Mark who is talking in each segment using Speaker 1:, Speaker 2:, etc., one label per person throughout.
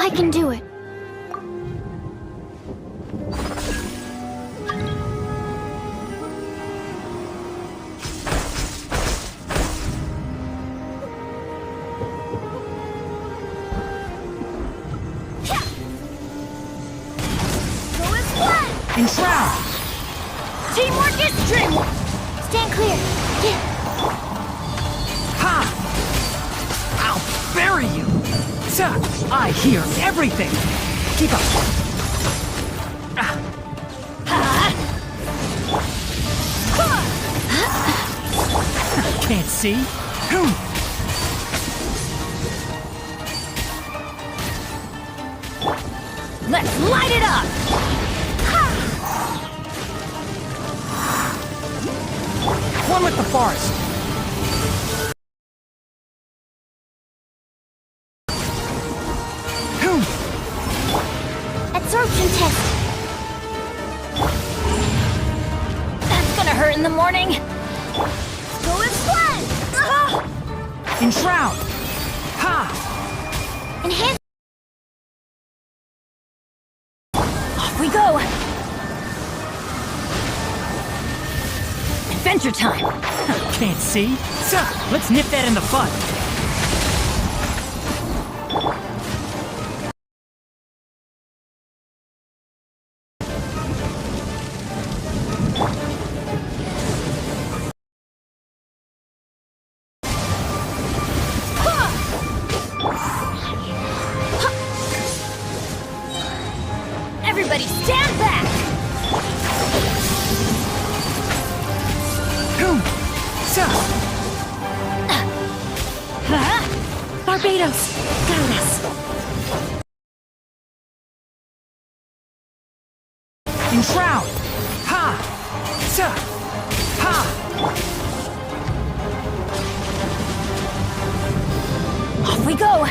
Speaker 1: I can do it.
Speaker 2: Enshroud!
Speaker 1: Teamwork is teamwork! Stand clear.
Speaker 2: Ha! I'll bury you! I hear everything! Keep up! Can't see?
Speaker 1: Let's light it up!
Speaker 2: One with the forest!
Speaker 1: Absorption test! That's gonna hurt in the morning! Go and fly!
Speaker 2: Enshroud! Ha!
Speaker 1: Enhance! Off we go! Adventure time!
Speaker 2: Can't see? Let's nip that in the bud.
Speaker 1: Everybody stand back! Barbados! Got us!
Speaker 2: Enshroud! Ha! Ha!
Speaker 1: Off we go!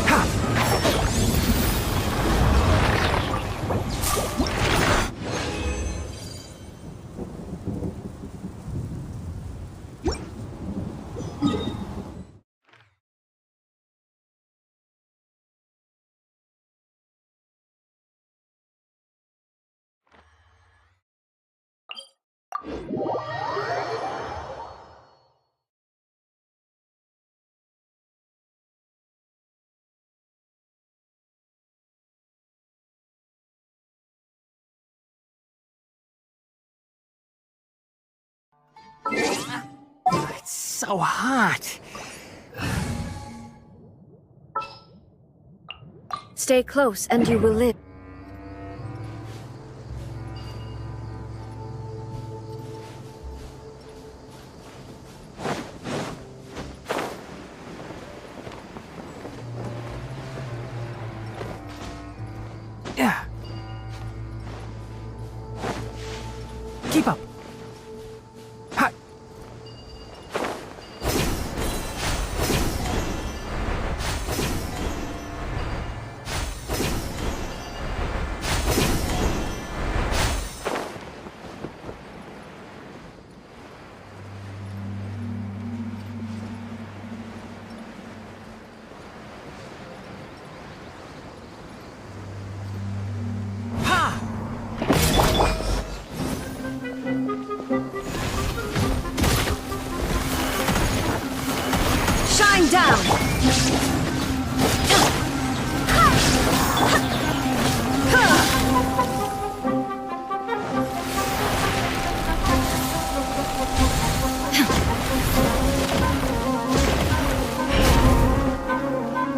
Speaker 2: Ha! It's so hot.
Speaker 1: Stay close and you will live.
Speaker 2: Yeah. Keep up. Ha.
Speaker 1: Shine down!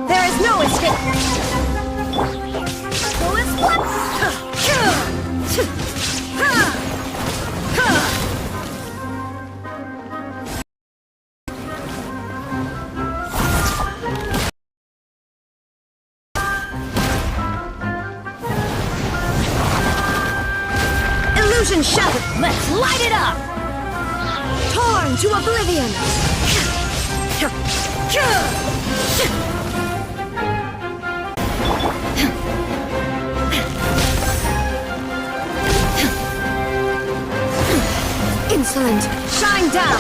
Speaker 1: There is no escape! Go and split! Illusion shattered! Let's light it up! Torn to oblivion! Insolent! Shine down!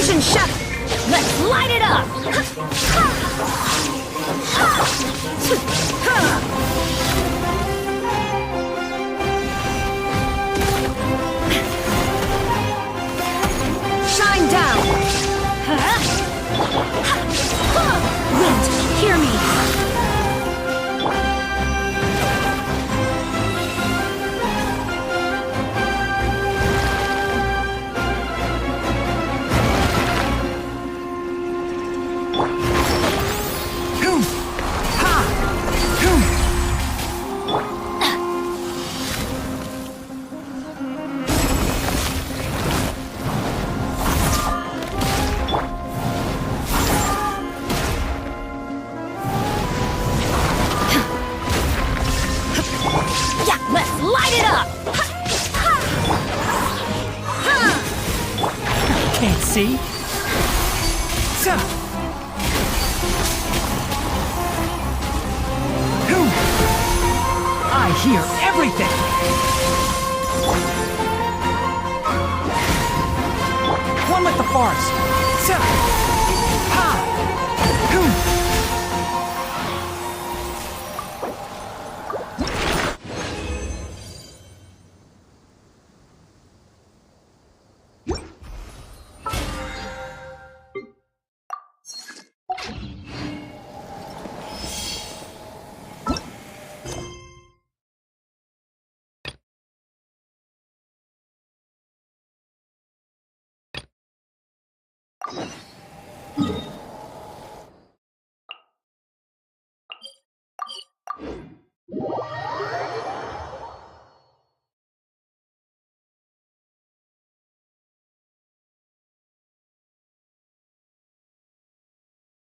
Speaker 1: Illusion shut! Let's light it up! Shine down! Wind, hear me!
Speaker 2: See? So. I hear everything! One with the forest! So. Ha!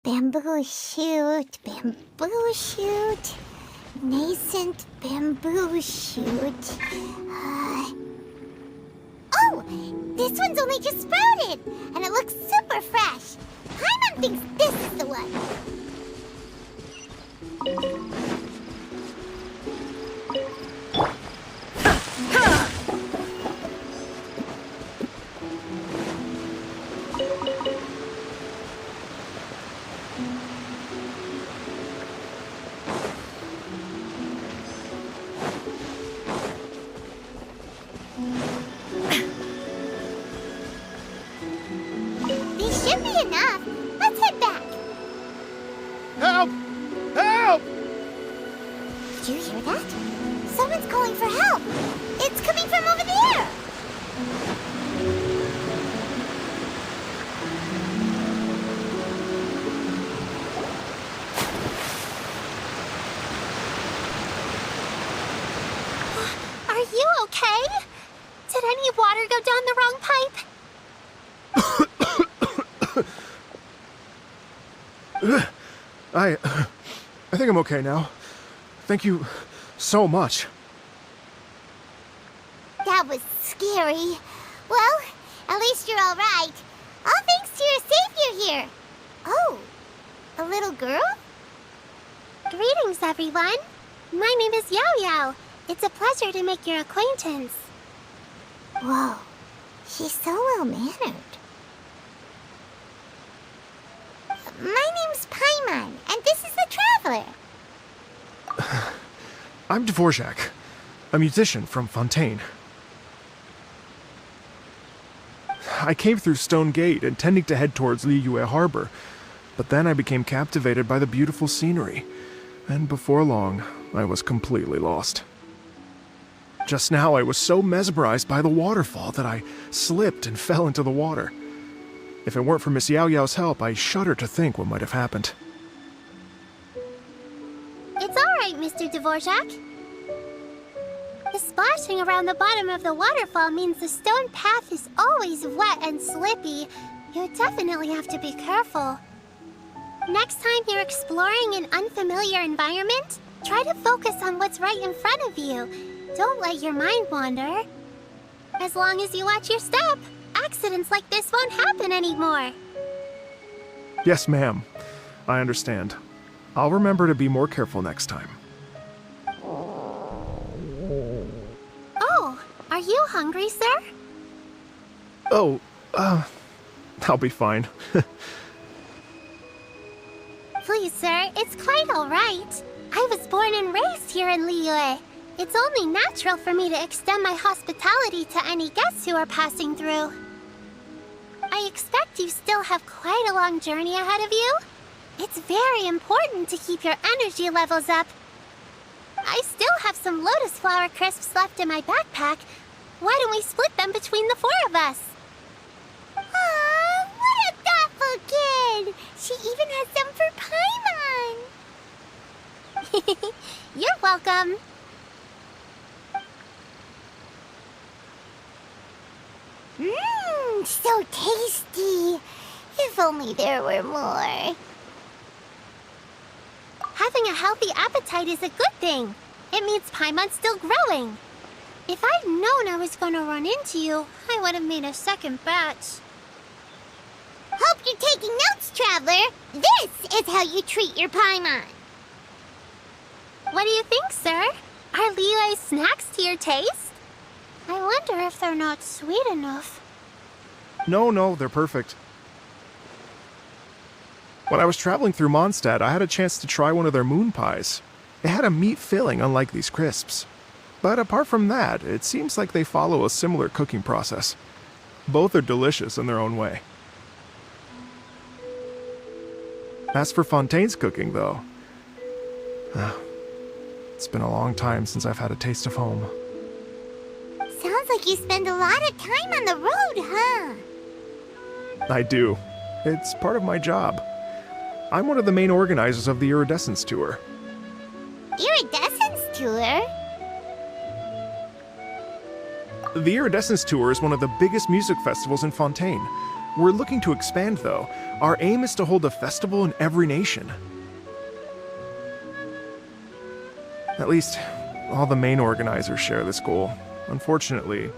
Speaker 3: Bamboo shoot, nascent bamboo shoot. Oh, this one's only just sprouted, and it looks super fresh. Paimon thinks this is the one.
Speaker 4: I think I'm okay now. Thank you so much.
Speaker 3: That was scary. Well, at least you're all right. All thanks to your savior here. Oh, a little girl?
Speaker 5: Greetings, everyone. My name is Yao Yao. It's a pleasure to make your acquaintance.
Speaker 3: Whoa, she's so well-mannered. My name's Paimon, and this is the Traveler.
Speaker 4: I'm Dvorak, a musician from Fontaine. I came through Stone Gate, intending to head towards Liyue Harbor, but then I became captivated by the beautiful scenery, and before long, I was completely lost. Just now, I was so mesmerized by the waterfall that I slipped and fell into the water. If it weren't for Miss Yao Yao's help, I shudder to think what might have happened.
Speaker 5: It's all right, Mr. Dvorak. The splashing around the bottom of the waterfall means the stone path is always wet and slippy. You definitely have to be careful. Next time you're exploring an unfamiliar environment, try to focus on what's right in front of you. Don't let your mind wander. As long as you watch your step, accidents like this won't happen anymore.
Speaker 4: Yes, ma'am. I understand. I'll remember to be more careful next time.
Speaker 5: Oh, are you hungry, sir?
Speaker 4: Oh, I'll be fine.
Speaker 5: Please, sir, it's quite all right. I was born and raised here in Liyue. It's only natural for me to extend my hospitality to any guests who are passing through. I expect you still have quite a long journey ahead of you. It's very important to keep your energy levels up. I still have some lotus flower crisps left in my backpack. Why don't we split them between the four of us?
Speaker 3: Aw, what a thoughtful kid! She even has some for Paimon!
Speaker 5: You're welcome.
Speaker 3: Mmm, so tasty! If only there were more.
Speaker 5: Having a healthy appetite is a good thing. It means Paimon's still growing. If I'd known I was gonna run into you, I would have made a second batch.
Speaker 3: Hope you're taking notes, Traveler. This is how you treat your Paimon.
Speaker 5: What do you think, sir? Are Liyue's snacks to your taste? I wonder if they're not sweet enough.
Speaker 4: No, they're perfect. When I was traveling through Mondstadt, I had a chance to try one of their moon pies. It had a meat filling, unlike these crisps. But apart from that, it seems like they follow a similar cooking process. Both are delicious in their own way. As for Fontaine's cooking, though, it's been a long time since I've had a taste of home.
Speaker 3: Sounds like you spend a lot of time on the road, huh?
Speaker 4: I do. It's part of my job. I'm one of the main organizers of the Iridescence Tour.
Speaker 3: Iridescence Tour?
Speaker 4: The Iridescence Tour is one of the biggest music festivals in Fontaine. We're looking to expand, though. Our aim is to hold a festival in every nation. At least, all the main organizers share this goal. Unfortunately,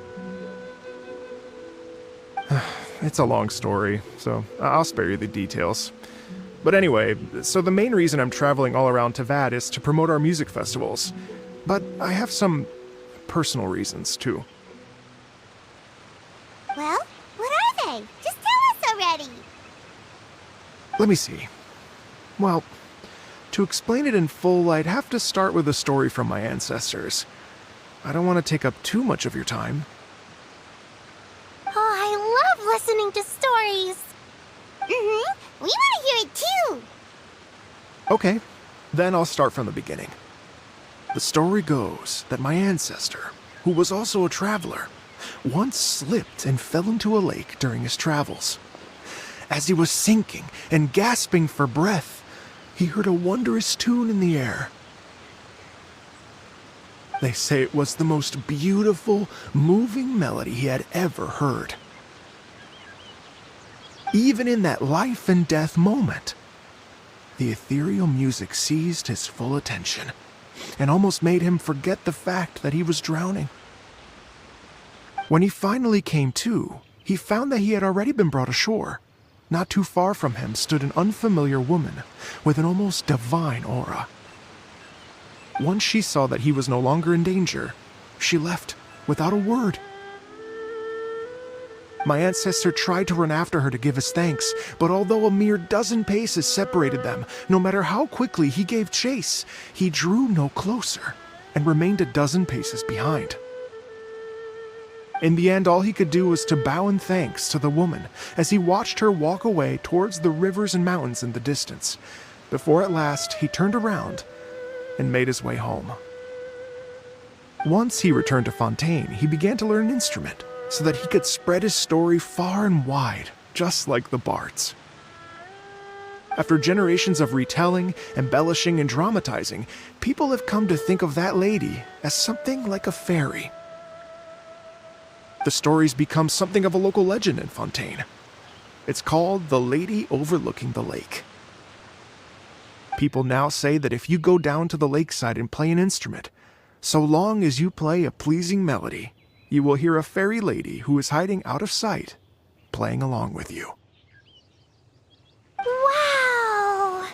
Speaker 4: it's a long story, so I'll spare you the details. But anyway, so the main reason I'm traveling all around Tavad is to promote our music festivals. But I have some personal reasons, too.
Speaker 3: Well, what are they? Just tell us already.
Speaker 4: Let me see. Well, to explain it in full, I'd have to start with a story from my ancestors. I don't want to take up too much of your time.
Speaker 5: Oh, I love listening to stories.
Speaker 3: Mm-hmm. We want to hear it too.
Speaker 4: Okay, then I'll start from the beginning. The story goes that my ancestor, who was also a traveler, once slipped and fell into a lake during his travels. As he was sinking and gasping for breath, he heard a wondrous tune in the air. They say it was the most beautiful, moving melody he had ever heard. Even in that life and death moment, the ethereal music seized his full attention and almost made him forget the fact that he was drowning. When he finally came to, he found that he had already been brought ashore. Not too far from him stood an unfamiliar woman with an almost divine aura. Once she saw that he was no longer in danger, she left without a word. My ancestor tried to run after her to give his thanks, but although a mere dozen paces separated them, no matter how quickly he gave chase, he drew no closer and remained a dozen paces behind. In the end, all he could do was to bow in thanks to the woman as he watched her walk away towards the rivers and mountains in the distance, before at last he turned around and made his way home. Once he returned to Fontaine, he began to learn an instrument so that he could spread his story far and wide, just like the bards. After generations of retelling, embellishing, and dramatizing, people have come to think of that lady as something like a fairy. The story's become something of a local legend in Fontaine. It's called The Lady Overlooking the Lake. People now say that if you go down to the lakeside and play an instrument, so long as you play a pleasing melody, you will hear a fairy lady who is hiding out of sight, playing along with you.
Speaker 5: Wow!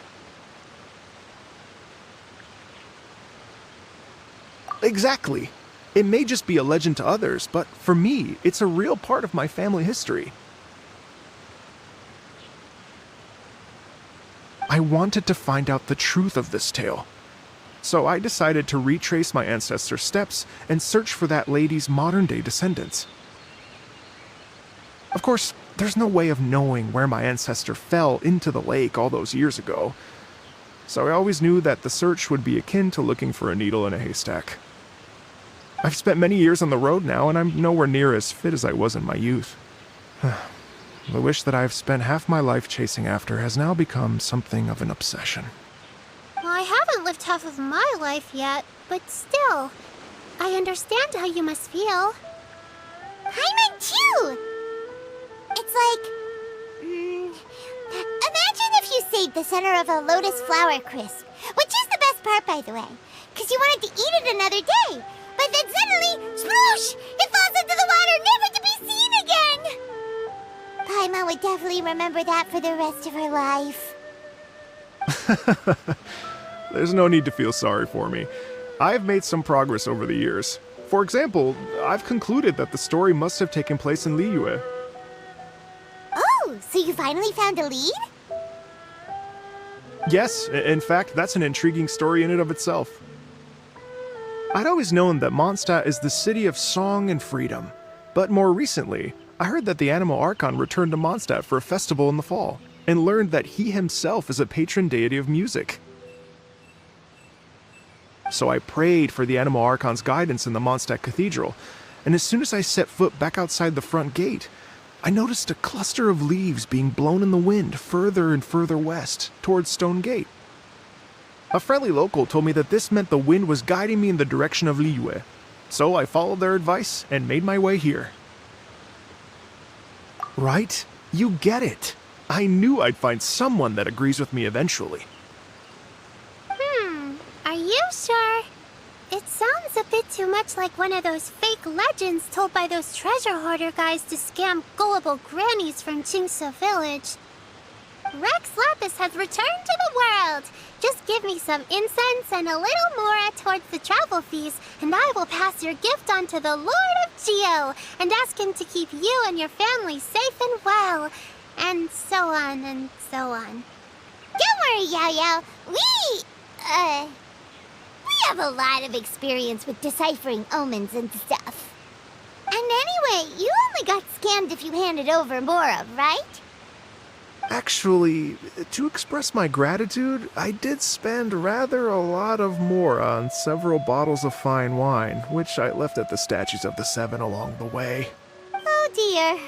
Speaker 4: Exactly. It may just be a legend to others, but for me, it's a real part of my family history. I wanted to find out the truth of this tale. So I decided to retrace my ancestors' steps and search for that lady's modern-day descendants. Of course, there's no way of knowing where my ancestor fell into the lake all those years ago, so I always knew that the search would be akin to looking for a needle in a haystack. I've spent many years on the road now, and I'm nowhere near as fit as I was in my youth. The wish that I've spent half my life chasing after has now become something of an obsession.
Speaker 5: Well, I haven't lived half of my life yet, but still, I understand how you must feel.
Speaker 3: I meant too! It's like... imagine if you saved the center of a lotus flower crisp, which is the best part, by the way, because you wanted to eat it another day, but then suddenly, sploosh! It falls into the water, never to be seen again! Paimon would definitely remember that for the rest of her life.
Speaker 4: There's no need to feel sorry for me. I've made some progress over the years. For example, I've concluded that the story must have taken place in Liyue.
Speaker 3: Oh, so you finally found a lead?
Speaker 4: Yes, in fact, that's an intriguing story in and of itself. I'd always known that Mondstadt is the city of song and freedom, but more recently, I heard that the Animal Archon returned to Mondstadt for a festival in the fall, and learned that he himself is a patron deity of music. So I prayed for the Animal Archon's guidance in the Mondstadt Cathedral, and as soon as I set foot back outside the front gate, I noticed a cluster of leaves being blown in the wind further and further west, towards Stone Gate. A friendly local told me that this meant the wind was guiding me in the direction of Liyue, so I followed their advice and made my way here. Right? You get it. I knew I'd find someone that agrees with me eventually.
Speaker 5: Are you sure? It sounds a bit too much like one of those fake legends told by those treasure hoarder guys to scam gullible grannies from Qingse Village. Rex Lapis has returned to the world! Just give me some incense and a little more towards the travel fees, and I will pass your gift on to the Lord of Geo, and ask him to keep you and your family safe and well, and so on and so on.
Speaker 3: Don't worry, Yao Yao. We have a lot of experience with deciphering omens and stuff. And anyway, you only got scammed if you handed over Mora, right?
Speaker 4: Actually, to express my gratitude, I did spend rather a lot of more on several bottles of fine wine, which I left at the statues of the Seven along the way.
Speaker 3: Oh dear.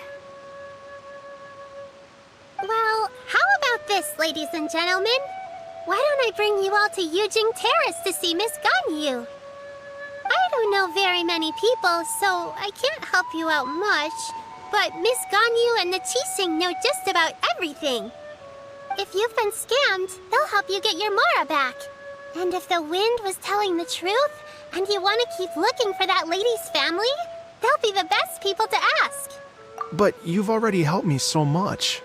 Speaker 5: Well, how about this, ladies and gentlemen? Why don't I bring you all to Yujing Terrace to see Miss Ganyu? I don't know very many people, so I can't help you out much. But Miss Ganyu and the Qixing know just about everything. If you've been scammed, they'll help you get your Mora back. And if the wind was telling the truth, and you want to keep looking for that lady's family, they'll be the best people to ask.
Speaker 4: But you've already helped me so much.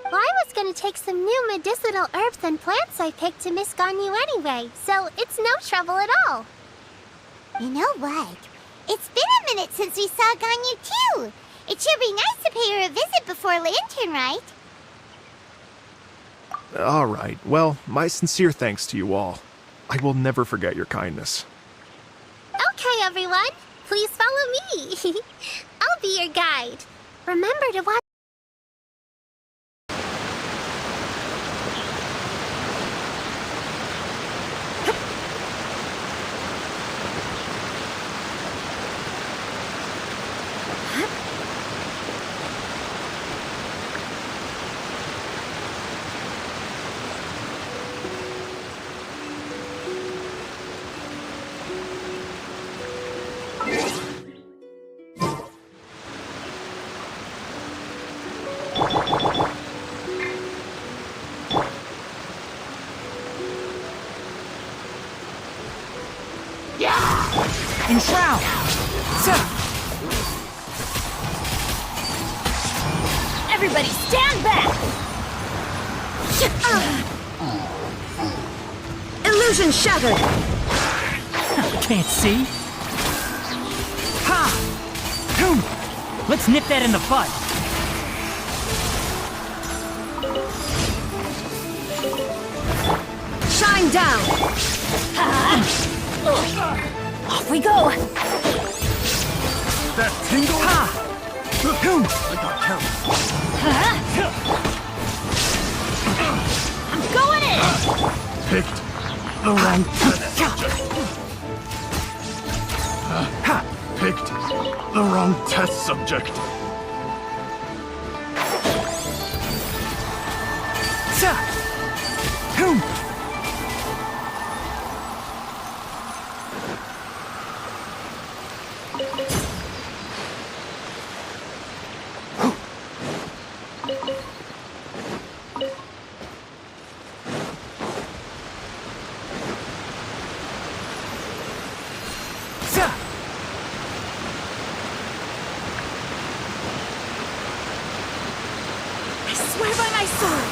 Speaker 5: Well, I was going to take some new medicinal herbs and plants I picked to Miss Ganyu anyway, so it's no trouble at all.
Speaker 3: You know what? It's been a minute since we saw Ganyu too. It should be nice to pay her a visit before Lantern, right?
Speaker 4: All right. Well, my sincere thanks to you all. I will never forget your kindness.
Speaker 5: Okay, everyone. Please follow me. I'll be your guide. Remember to watch.
Speaker 2: Enshroud!
Speaker 1: Everybody stand back!
Speaker 6: Illusion shattered!
Speaker 2: Can't see. Ha! Boom! Let's nip that in the bud.
Speaker 1: I'm down! Off we go!
Speaker 6: That tingle?
Speaker 2: Ha!
Speaker 6: I got carried.
Speaker 1: I'm going in!
Speaker 6: Picked the wrong test subject. Picked the wrong test subject.
Speaker 2: Sa! Hum! Sa!
Speaker 1: I swear by my sword!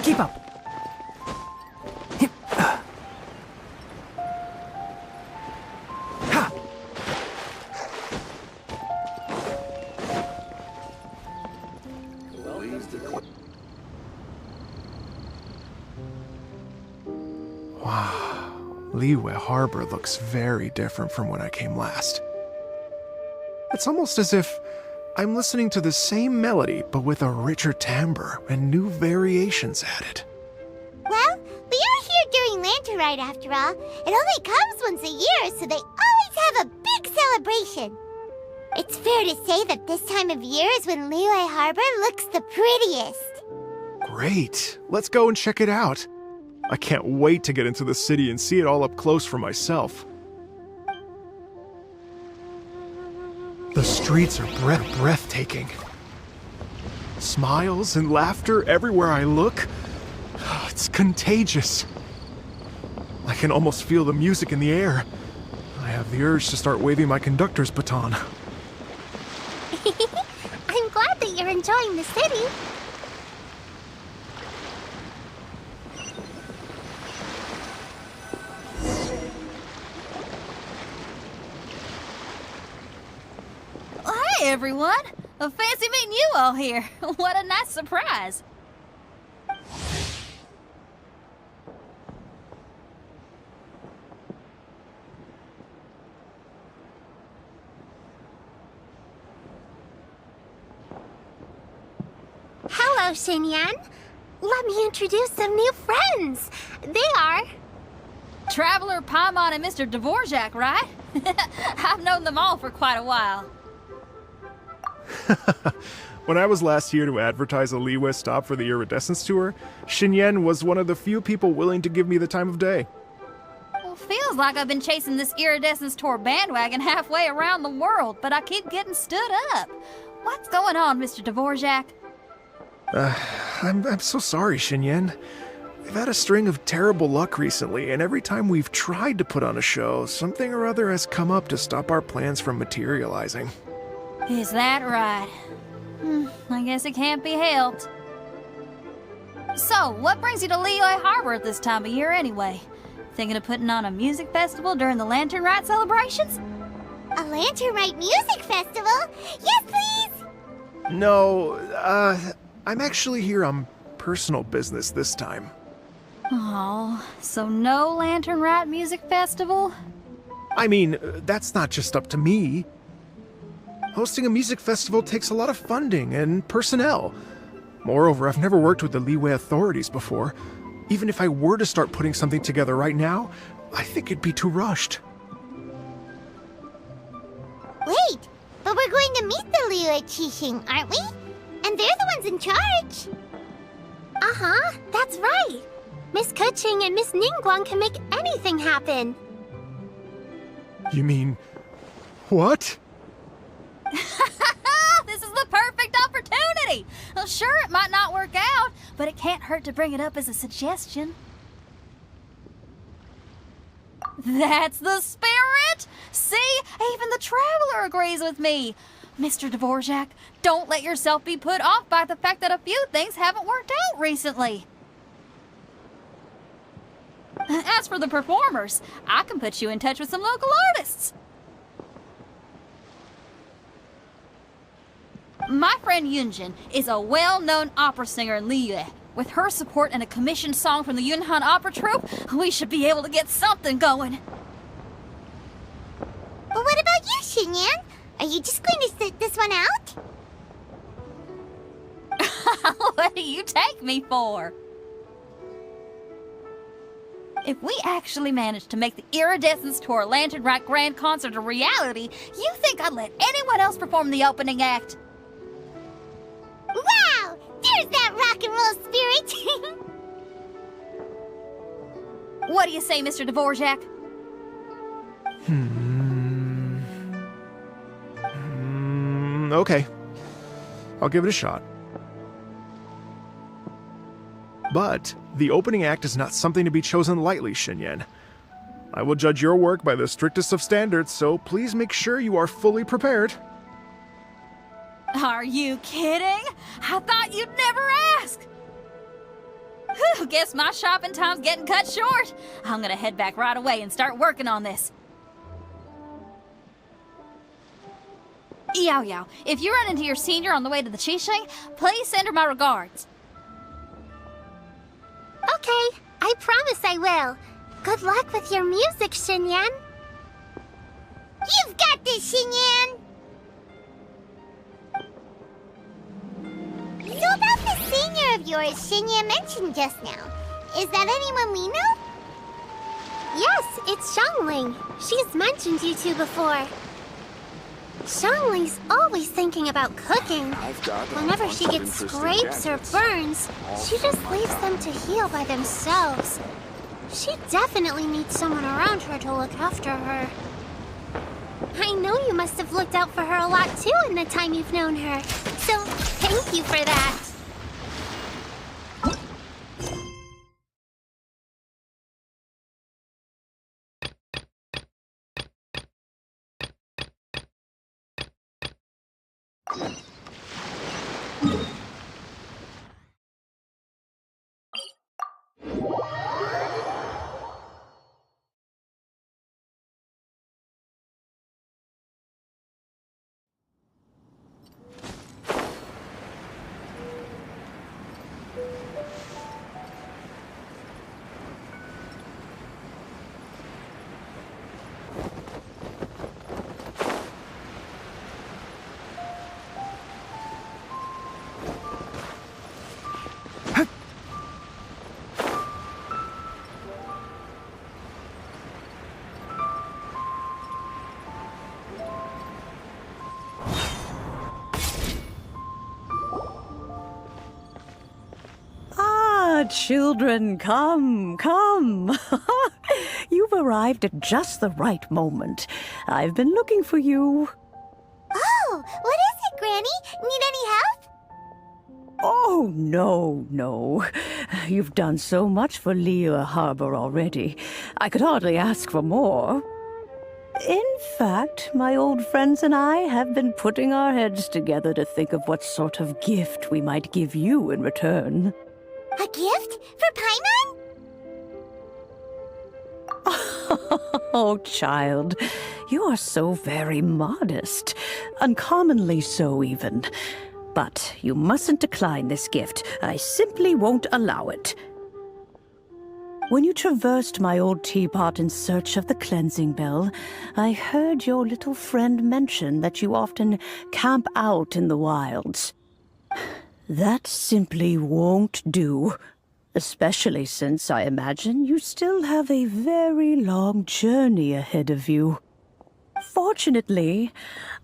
Speaker 2: Keep up. Ha!
Speaker 4: Wow, Liyue Harbor looks very different from when I came last. It's almost as if I'm listening to the same melody, but with a richer timbre and new variations added.
Speaker 3: Well, we are here during Lantern Ride after all. It only comes once a year, so they always have a big celebration. It's fair to say that this time of year is when Liyue Harbor looks the prettiest.
Speaker 4: Great, let's go and check it out. I can't wait to get into the city and see it all up close for myself. The streets are breathtaking. Smiles and laughter everywhere I look. It's contagious. I can almost feel the music in the air. I have the urge to start waving my conductor's baton.
Speaker 5: I'm glad that you're enjoying the city.
Speaker 1: Hey everyone! Fancy meeting you all here. What a nice surprise.
Speaker 5: Hello, Xinyan. Let me introduce some new friends. They are...
Speaker 1: Traveler, Paimon, and Mr. Dvorak, right? I've known them all for quite a while.
Speaker 4: When I was last here to advertise a Liyue stop for the Iridescence Tour, Xinyan was one of the few people willing to give me the time of day.
Speaker 1: Well, feels like I've been chasing this Iridescence Tour bandwagon halfway around the world, but I keep getting stood up. What's going on, Mr. Dvorak?
Speaker 4: I'm so sorry, Xinyan. We've had a string of terrible luck recently, and every time we've tried to put on a show, something or other has come up to stop our plans from materializing.
Speaker 1: Is that right? I guess it can't be helped. So, what brings you to Liyue Harbor at this time of year anyway? Thinking of putting on a music festival during the Lantern Rite celebrations?
Speaker 3: A Lantern Rite music festival? Yes, please!
Speaker 4: No, I'm actually here on personal business this time.
Speaker 1: Oh, so no Lantern Rite music festival?
Speaker 4: I mean, that's not just up to me. Hosting a music festival takes a lot of funding and personnel. Moreover, I've never worked with the Liyue authorities before. Even if I were to start putting something together right now, I think it'd be too rushed.
Speaker 3: are teaching, aren't we? And they're the ones in charge.
Speaker 5: Uh-huh, that's right. Miss Kuching and Miss Ningguang can make anything happen.
Speaker 4: You mean... what?
Speaker 1: This is the perfect opportunity! Well, sure, it might not work out, but it can't hurt to bring it up as a suggestion. That's the spirit! See? Even the Traveler agrees with me. Mr. Dvorak, don't let yourself be put off by the fact that a few things haven't worked out recently. As for the performers, I can put you in touch with some local artists. My friend Yunjin is a well-known opera singer in Liyue. With her support and a commissioned song from the Yunhan Opera Troupe, we should be able to get something going.
Speaker 3: But what about you, Xinyan? Are you just going to sit this one out?
Speaker 1: What do you take me for? If we actually managed to make the Iridescence Tour Lantern Rock Grand Concert a reality, you think I'd let anyone else perform the opening act?
Speaker 3: Wow! There's that rock and roll spirit!
Speaker 1: What do you say, Mr. Dvorak?
Speaker 4: Okay. I'll give it a shot. But the opening act is not something to be chosen lightly, Xinyan. I will judge your work by the strictest of standards, so please make sure you are fully prepared.
Speaker 1: Are you kidding? I thought you'd never ask. Whew, guess my shopping time's getting cut short. I'm gonna head back right away and start working on this. Yao Yao, if you run into your senior on the way to the Qixing, please send her my regards.
Speaker 5: Okay, I promise I will. Good luck with your music, Xinyan.
Speaker 3: You've got this, Xinyan! So about the senior of yours Xinyan mentioned just now, is that anyone we know?
Speaker 5: Yes, it's Xiangling. She's mentioned you two before. Xiangling's always thinking about cooking. Whenever she gets scrapes or burns, she just leaves them to heal by themselves. She definitely needs someone around her to look after her. I know you must have looked out for her a lot too in the time you've known her. So, thank you for that.
Speaker 7: Children, come, come. You've arrived at just the right moment. I've been looking for you.
Speaker 3: Oh, what is it, Granny? Need any help?
Speaker 7: Oh, no. You've done so much for Liyue Harbor already. I could hardly ask for more. In fact, my old friends and I have been putting our heads together to think of what sort of gift we might give you in return.
Speaker 3: A gift? For Paimon?
Speaker 7: Oh, child, you are so very modest. Uncommonly so, even. But you mustn't decline this gift. I simply won't allow it. When you traversed my old teapot in search of the cleansing bell, I heard your little friend mention that you often camp out in the wilds. That simply won't do, especially since I imagine you still have a very long journey ahead of you. Fortunately,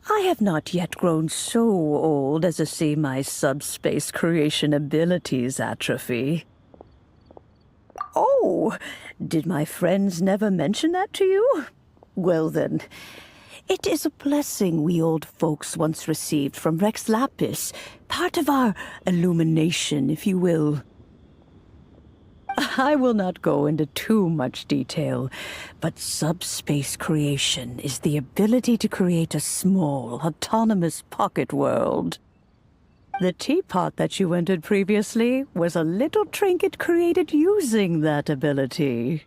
Speaker 7: I have not yet grown so old as to see my subspace creation abilities atrophy. Oh, did my friends never mention that to you? Well then, it is a blessing we old folks once received from Rex Lapis, part of our illumination, if you will. I will not go into too much detail, but subspace creation is the ability to create a small, autonomous pocket world. The teapot that you entered previously was a little trinket created using that ability.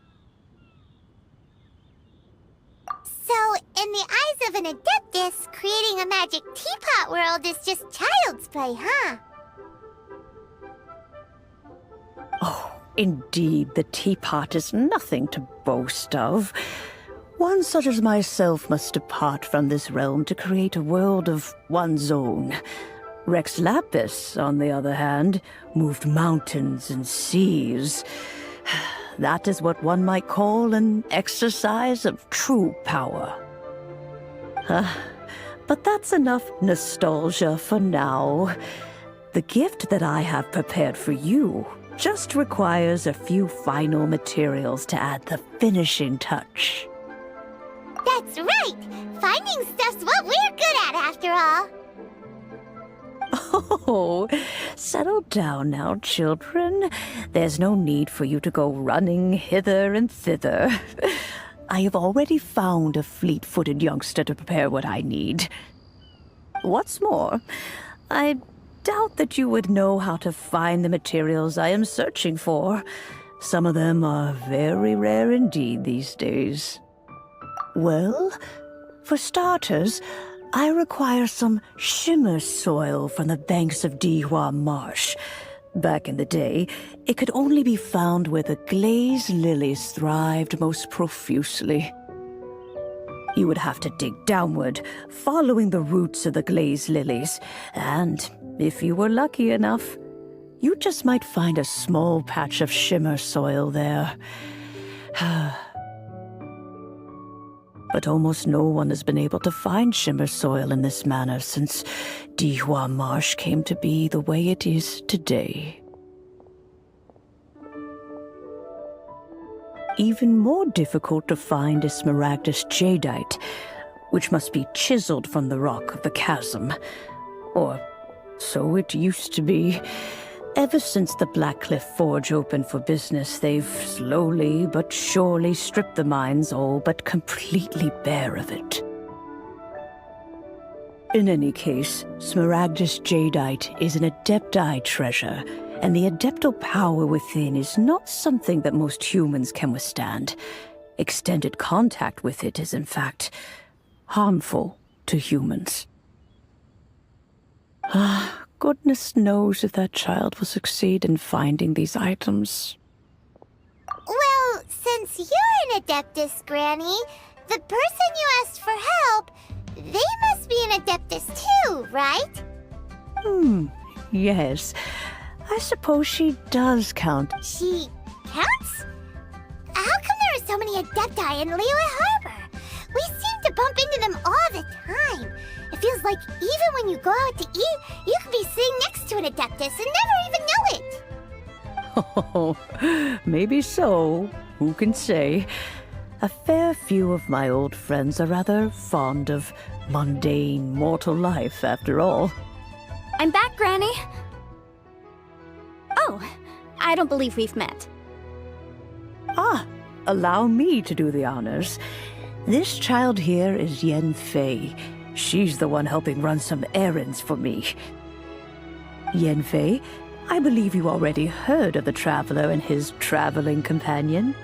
Speaker 3: So, in the eyes of an Adeptus, creating a magic teapot world is just child's play, huh?
Speaker 7: Oh, indeed, the teapot is nothing to boast of. One such as myself must depart from this realm to create a world of one's own. Rex Lapis, on the other hand, moved mountains and seas. That is what one might call an exercise of true power. But that's enough nostalgia for now. The gift that I have prepared for you just requires a few final materials to add the finishing touch.
Speaker 3: That's right! Finding stuff's what we're good at, after all.
Speaker 7: Oh, settle down now, children. There's no need for you to go running hither and thither. I have already found a fleet-footed youngster to prepare what I need. What's more, I doubt that you would know how to find the materials I am searching for. Some of them are very rare indeed these days. Well, for starters, I require some shimmer soil from the banks of Dihua Marsh. Back in the day, it could only be found where the glazed lilies thrived most profusely. You would have to dig downward, following the roots of the glazed lilies, and if you were lucky enough, you just might find a small patch of shimmer soil there. But almost no one has been able to find shimmer soil in this manner since Dihua Marsh came to be the way it is today. Even more difficult to find is smaragdus jadeite, which must be chiseled from the rock of the chasm. Or so it used to be. Ever since the Blackcliff Forge opened for business, they've slowly but surely stripped the mines all but completely bare of it. In any case, smaragdus jadeite is an adepti treasure, and the adeptal power within is not something that most humans can withstand. Extended contact with it is, in fact, harmful to humans. Goodness knows if that child will succeed in finding these items.
Speaker 3: Well, since you're an Adeptus, Granny, the person you asked for help, they must be an Adeptus too, right?
Speaker 7: Yes. I suppose she does count.
Speaker 3: She counts? How come there are so many Adepti in Liyue Harbor? We seem to bump into them all the time. It feels like even when you go out to eat, you could be sitting next to an Adeptus and never even know it.
Speaker 7: Oh, maybe so. Who can say? A fair few of my old friends are rather fond of mundane mortal life, after all.
Speaker 5: I'm back, Granny. Oh, I don't believe we've met.
Speaker 7: Allow me to do the honors. This child here is Yen Fei. She's the one helping run some errands for me. Yen Fei, I believe you already heard of the Traveler and his traveling companion.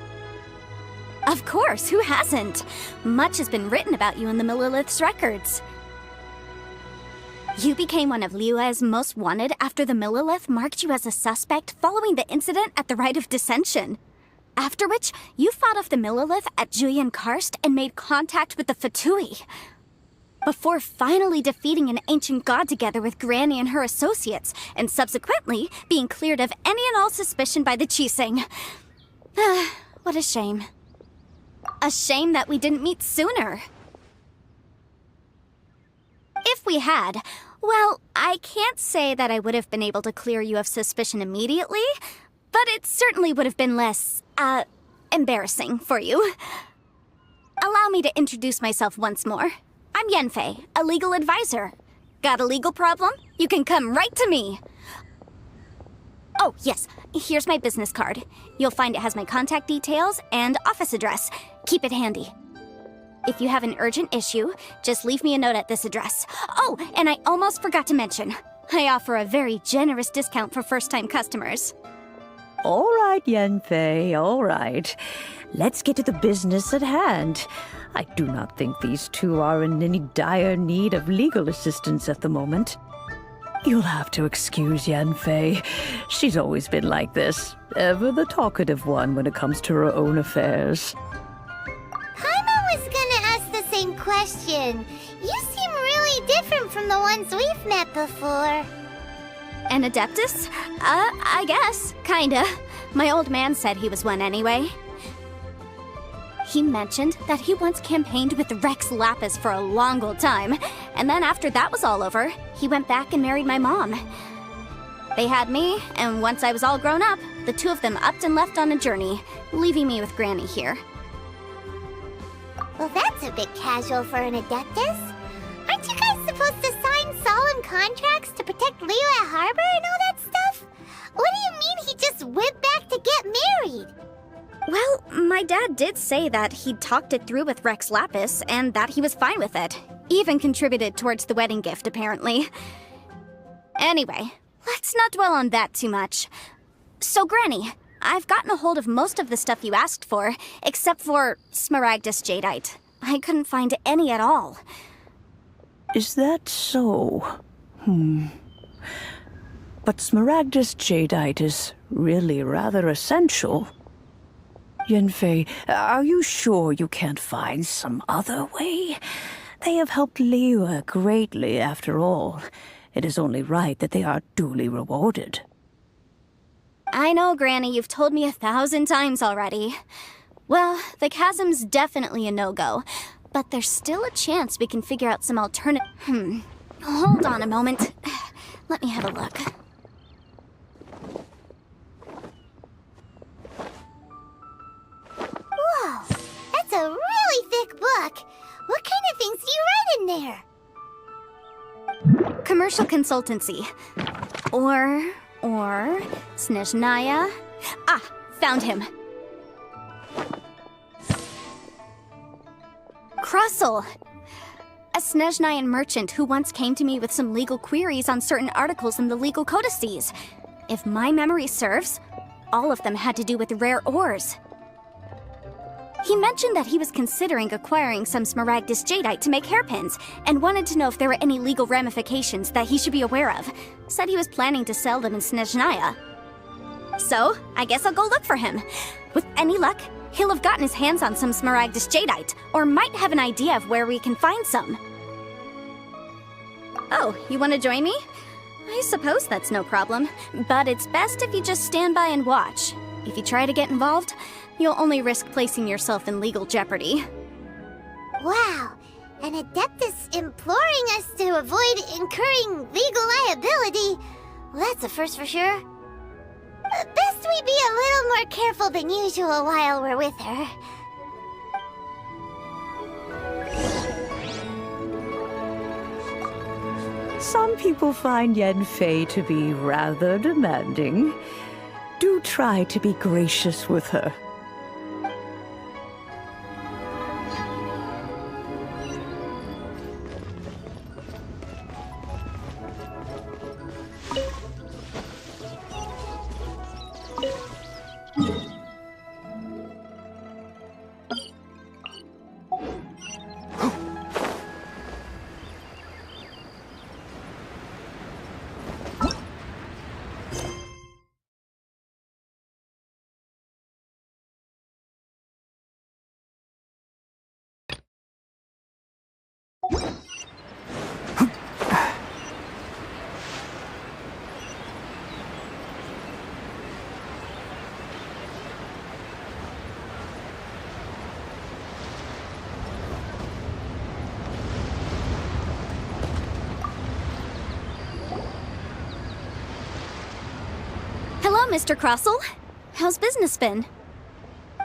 Speaker 5: Of course, who hasn't? Much has been written about you in the Millilith's records. You became one of Liyue's most wanted after the Millilith marked you as a suspect following the incident at the Rite of Dissension. After which, you fought off the Millilith at Julian Karst and made contact with the Fatui. Before finally defeating an ancient god together with Granny and her associates, and subsequently being cleared of any and all suspicion by the Chiseng. What a shame. A shame that we didn't meet sooner. we had, well, I can't say that I would have been able to clear you of suspicion immediately, but it certainly would have been less, embarrassing for you. Allow me to introduce myself once more. I'm Yanfei, a legal advisor. Got a legal problem? You can come right to me. Oh, yes, here's my business card. You'll find it has my contact details and office address. Keep it handy. If you have an urgent issue, just leave me a note at this address. Oh, and I almost forgot to mention, I offer a very generous discount for first-time customers.
Speaker 7: All right, Yanfei, all right. Let's get to the business at hand. I do not think these two are in any dire need of legal assistance at the moment. You'll have to excuse Yanfei. She's always been like this, ever the talkative one when it comes to her own affairs.
Speaker 3: Paimon was gonna ask the same question. You seem really different from the ones we've met before.
Speaker 5: An Adeptus? I guess. Kinda. My old man said he was one anyway. He mentioned that he once campaigned with Rex Lapis for a long old time, and then after that was all over, he went back and married my mom. They had me, and once I was all grown up, the two of them upped and left on a journey, leaving me with Granny here.
Speaker 3: Well, that's a bit casual for an Adeptus. Aren't you guys supposed to sign solemn contracts to protect Liyue Harbor and all that stuff? What do you mean he just went back to get married?
Speaker 5: Well, my dad did say that he'd talked it through with Rex Lapis and that he was fine with it. Even contributed towards the wedding gift, apparently. Anyway, let's not dwell on that too much. So, Granny, I've gotten a hold of most of the stuff you asked for, except for Smaragdus Jadeite. I couldn't find any at all.
Speaker 7: Is that so? But Smaragdus Jadeite is really rather essential. Yanfei, are you sure you can't find some other way? They have helped Liyue greatly, after all. It is only right that they are duly rewarded.
Speaker 5: I know, Granny, you've told me 1,000 times already. Well, the chasm's definitely a no-go, but there's still a chance we can figure out some alternative. Hold on a moment. Let me have a look.
Speaker 3: Whoa, that's a really thick book. What kind of things do you write in there?
Speaker 5: Commercial consultancy. Or Snezhnaya. Ah, found him. Krusell. A Snezhnayan merchant who once came to me with some legal queries on certain articles in the legal codices. If my memory serves, all of them had to do with rare ores. He mentioned that he was considering acquiring some Smaragdus Jadeite to make hairpins, and wanted to know if there were any legal ramifications that he should be aware of. Said he was planning to sell them in Snezhnaya. So, I guess I'll go look for him. With any luck, he'll have gotten his hands on some Smaragdus Jadeite, or might have an idea of where we can find some. Oh, you want to join me? I suppose that's no problem, but it's best if you just stand by and watch. If you try to get involved, you'll only risk placing yourself in legal jeopardy.
Speaker 3: Wow, an Adeptus imploring us to avoid incurring legal liability. Well, that's a first for sure. Best we be a little more careful than usual while we're with her.
Speaker 7: Some people find Yanfei to be rather demanding. Do try to be gracious with her.
Speaker 5: Mr. Crossell. How's business been?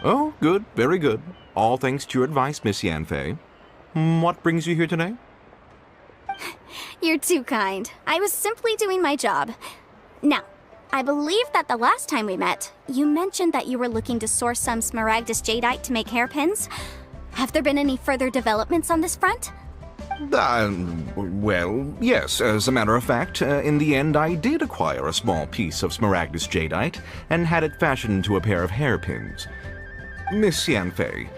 Speaker 8: Oh, good, very good. All thanks to your advice, Miss Yanfei. What brings you here today?
Speaker 5: You're too kind. I was simply doing my job. Now, I believe that the last time we met, you mentioned that you were looking to source some smaragdus jadeite to make hairpins. Have there been any further developments on this front?
Speaker 8: Well, yes. As a matter of fact, in the end, I did acquire a small piece of smaragdus jadeite and had it fashioned into a pair of hairpins. Miss Yanfei,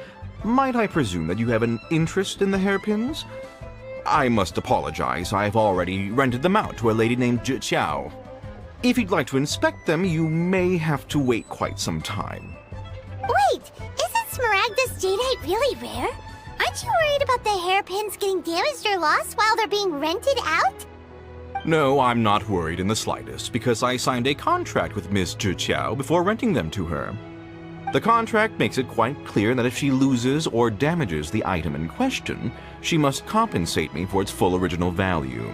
Speaker 8: might I presume that you have an interest in the hairpins? I must apologize. I've already rented them out to a lady named Zhi Qiao. If you'd like to inspect them, you may have to wait quite some time.
Speaker 3: Wait, isn't smaragdus jadeite really rare? Aren't you worried about the hairpins getting damaged or lost while they're being rented out?
Speaker 8: No, I'm not worried in the slightest, because I signed a contract with Miss Zhi Qiao before renting them to her. The contract makes it quite clear that if she loses or damages the item in question, she must compensate me for its full original value.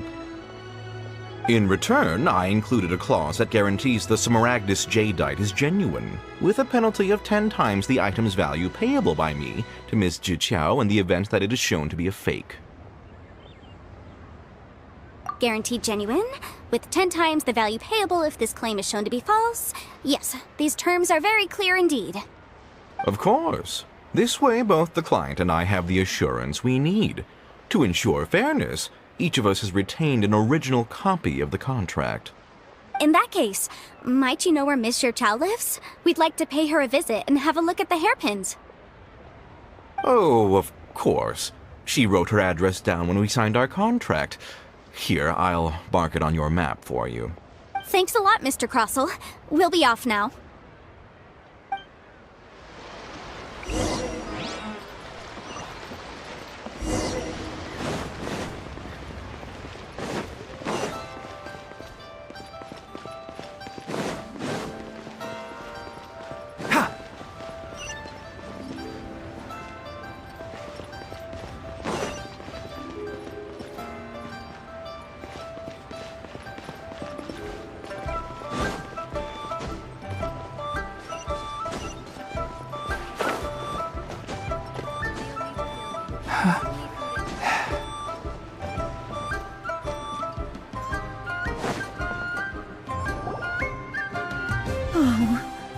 Speaker 8: In return, I included a clause that guarantees the smaragdus jadeite is genuine, with a penalty of 10 times the item's value payable by me to Miss Zhi Qiao in the event that it is shown to be a fake.
Speaker 5: Guaranteed genuine, with 10 times the value payable if this claim is shown to be false. Yes, these terms are very clear indeed.
Speaker 8: Of course. This way, both the client and I have the assurance we need. To ensure fairness, each of us has retained an original copy of the contract.
Speaker 5: In that case, might you know where Miss Zhi Qiao lives? We'd like to pay her a visit and have a look at the hairpins.
Speaker 8: Oh, of course. She wrote her address down when we signed our contract. Here, I'll mark it on your map for you.
Speaker 5: Thanks a lot, Mr. Crossell. We'll be off now.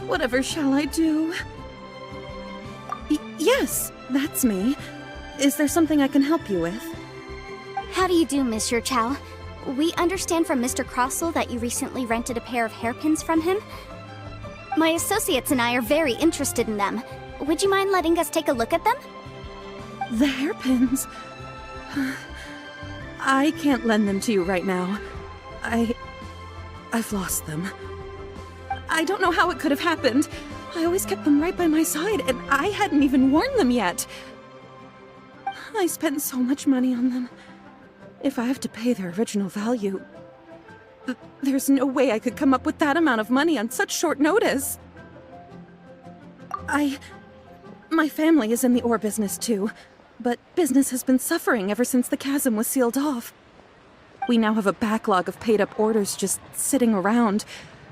Speaker 7: Whatever shall I do? Yes, that's me. Is there something I can help you with?
Speaker 5: How do you do, Miss Zhi Qiao? We understand from Mr. Crossell that you recently rented a pair of hairpins from him. My associates and I are very interested in them. Would you mind letting us take a look at them?
Speaker 7: The hairpins? I can't lend them to you right now. I've lost them. I don't know how it could have happened. I always kept them right by my side, and I hadn't even worn them yet. I spent so much money on them. If I have to pay their original value, there's no way I could come up with that amount of money on such short notice. My family is in the ore business too, but business has been suffering ever since the chasm was sealed off. We now have a backlog of paid-up orders just sitting around,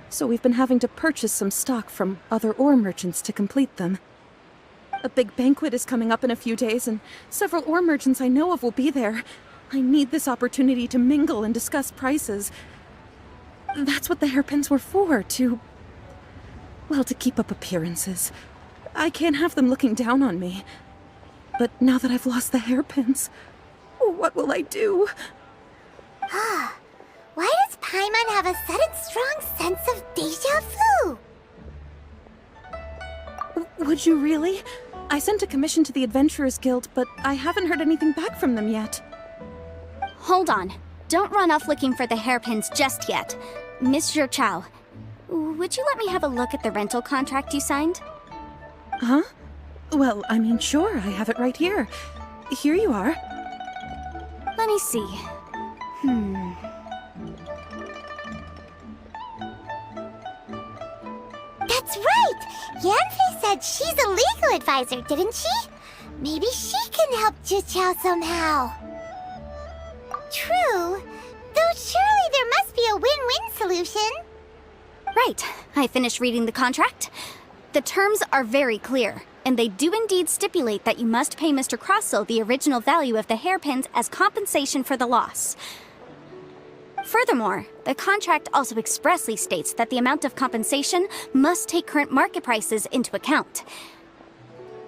Speaker 7: so we've been having to purchase some stock from other ore merchants to complete them. A big banquet is coming up in a few days, and several ore merchants I know of will be there. I need this opportunity to mingle and discuss prices. That's what the hairpins were for, to keep up appearances. I can't have them looking down on me. But now that I've lost the hairpins, what will I do?
Speaker 3: Why does Paimon have a sudden strong sense of deja vu?
Speaker 7: Would you really? I sent a commission to the Adventurers Guild, but I haven't heard anything back from them yet.
Speaker 5: Hold on. Don't run off looking for the hairpins just yet. Miss Zhi Qiao, would you let me have a look at the rental contract you signed?
Speaker 7: Huh? Well, I mean, sure, I have it right here. Here you are.
Speaker 5: Let me see.
Speaker 3: That's right! Yanfei said she's a legal advisor, didn't she? Maybe she can help Zhi Qiao somehow. True, though surely there must be a win-win solution.
Speaker 5: Right. I finished reading the contract. The terms are very clear, and they do indeed stipulate that you must pay Mr. Crossell the original value of the hairpins as compensation for the loss. Furthermore, the contract also expressly states that the amount of compensation must take current market prices into account.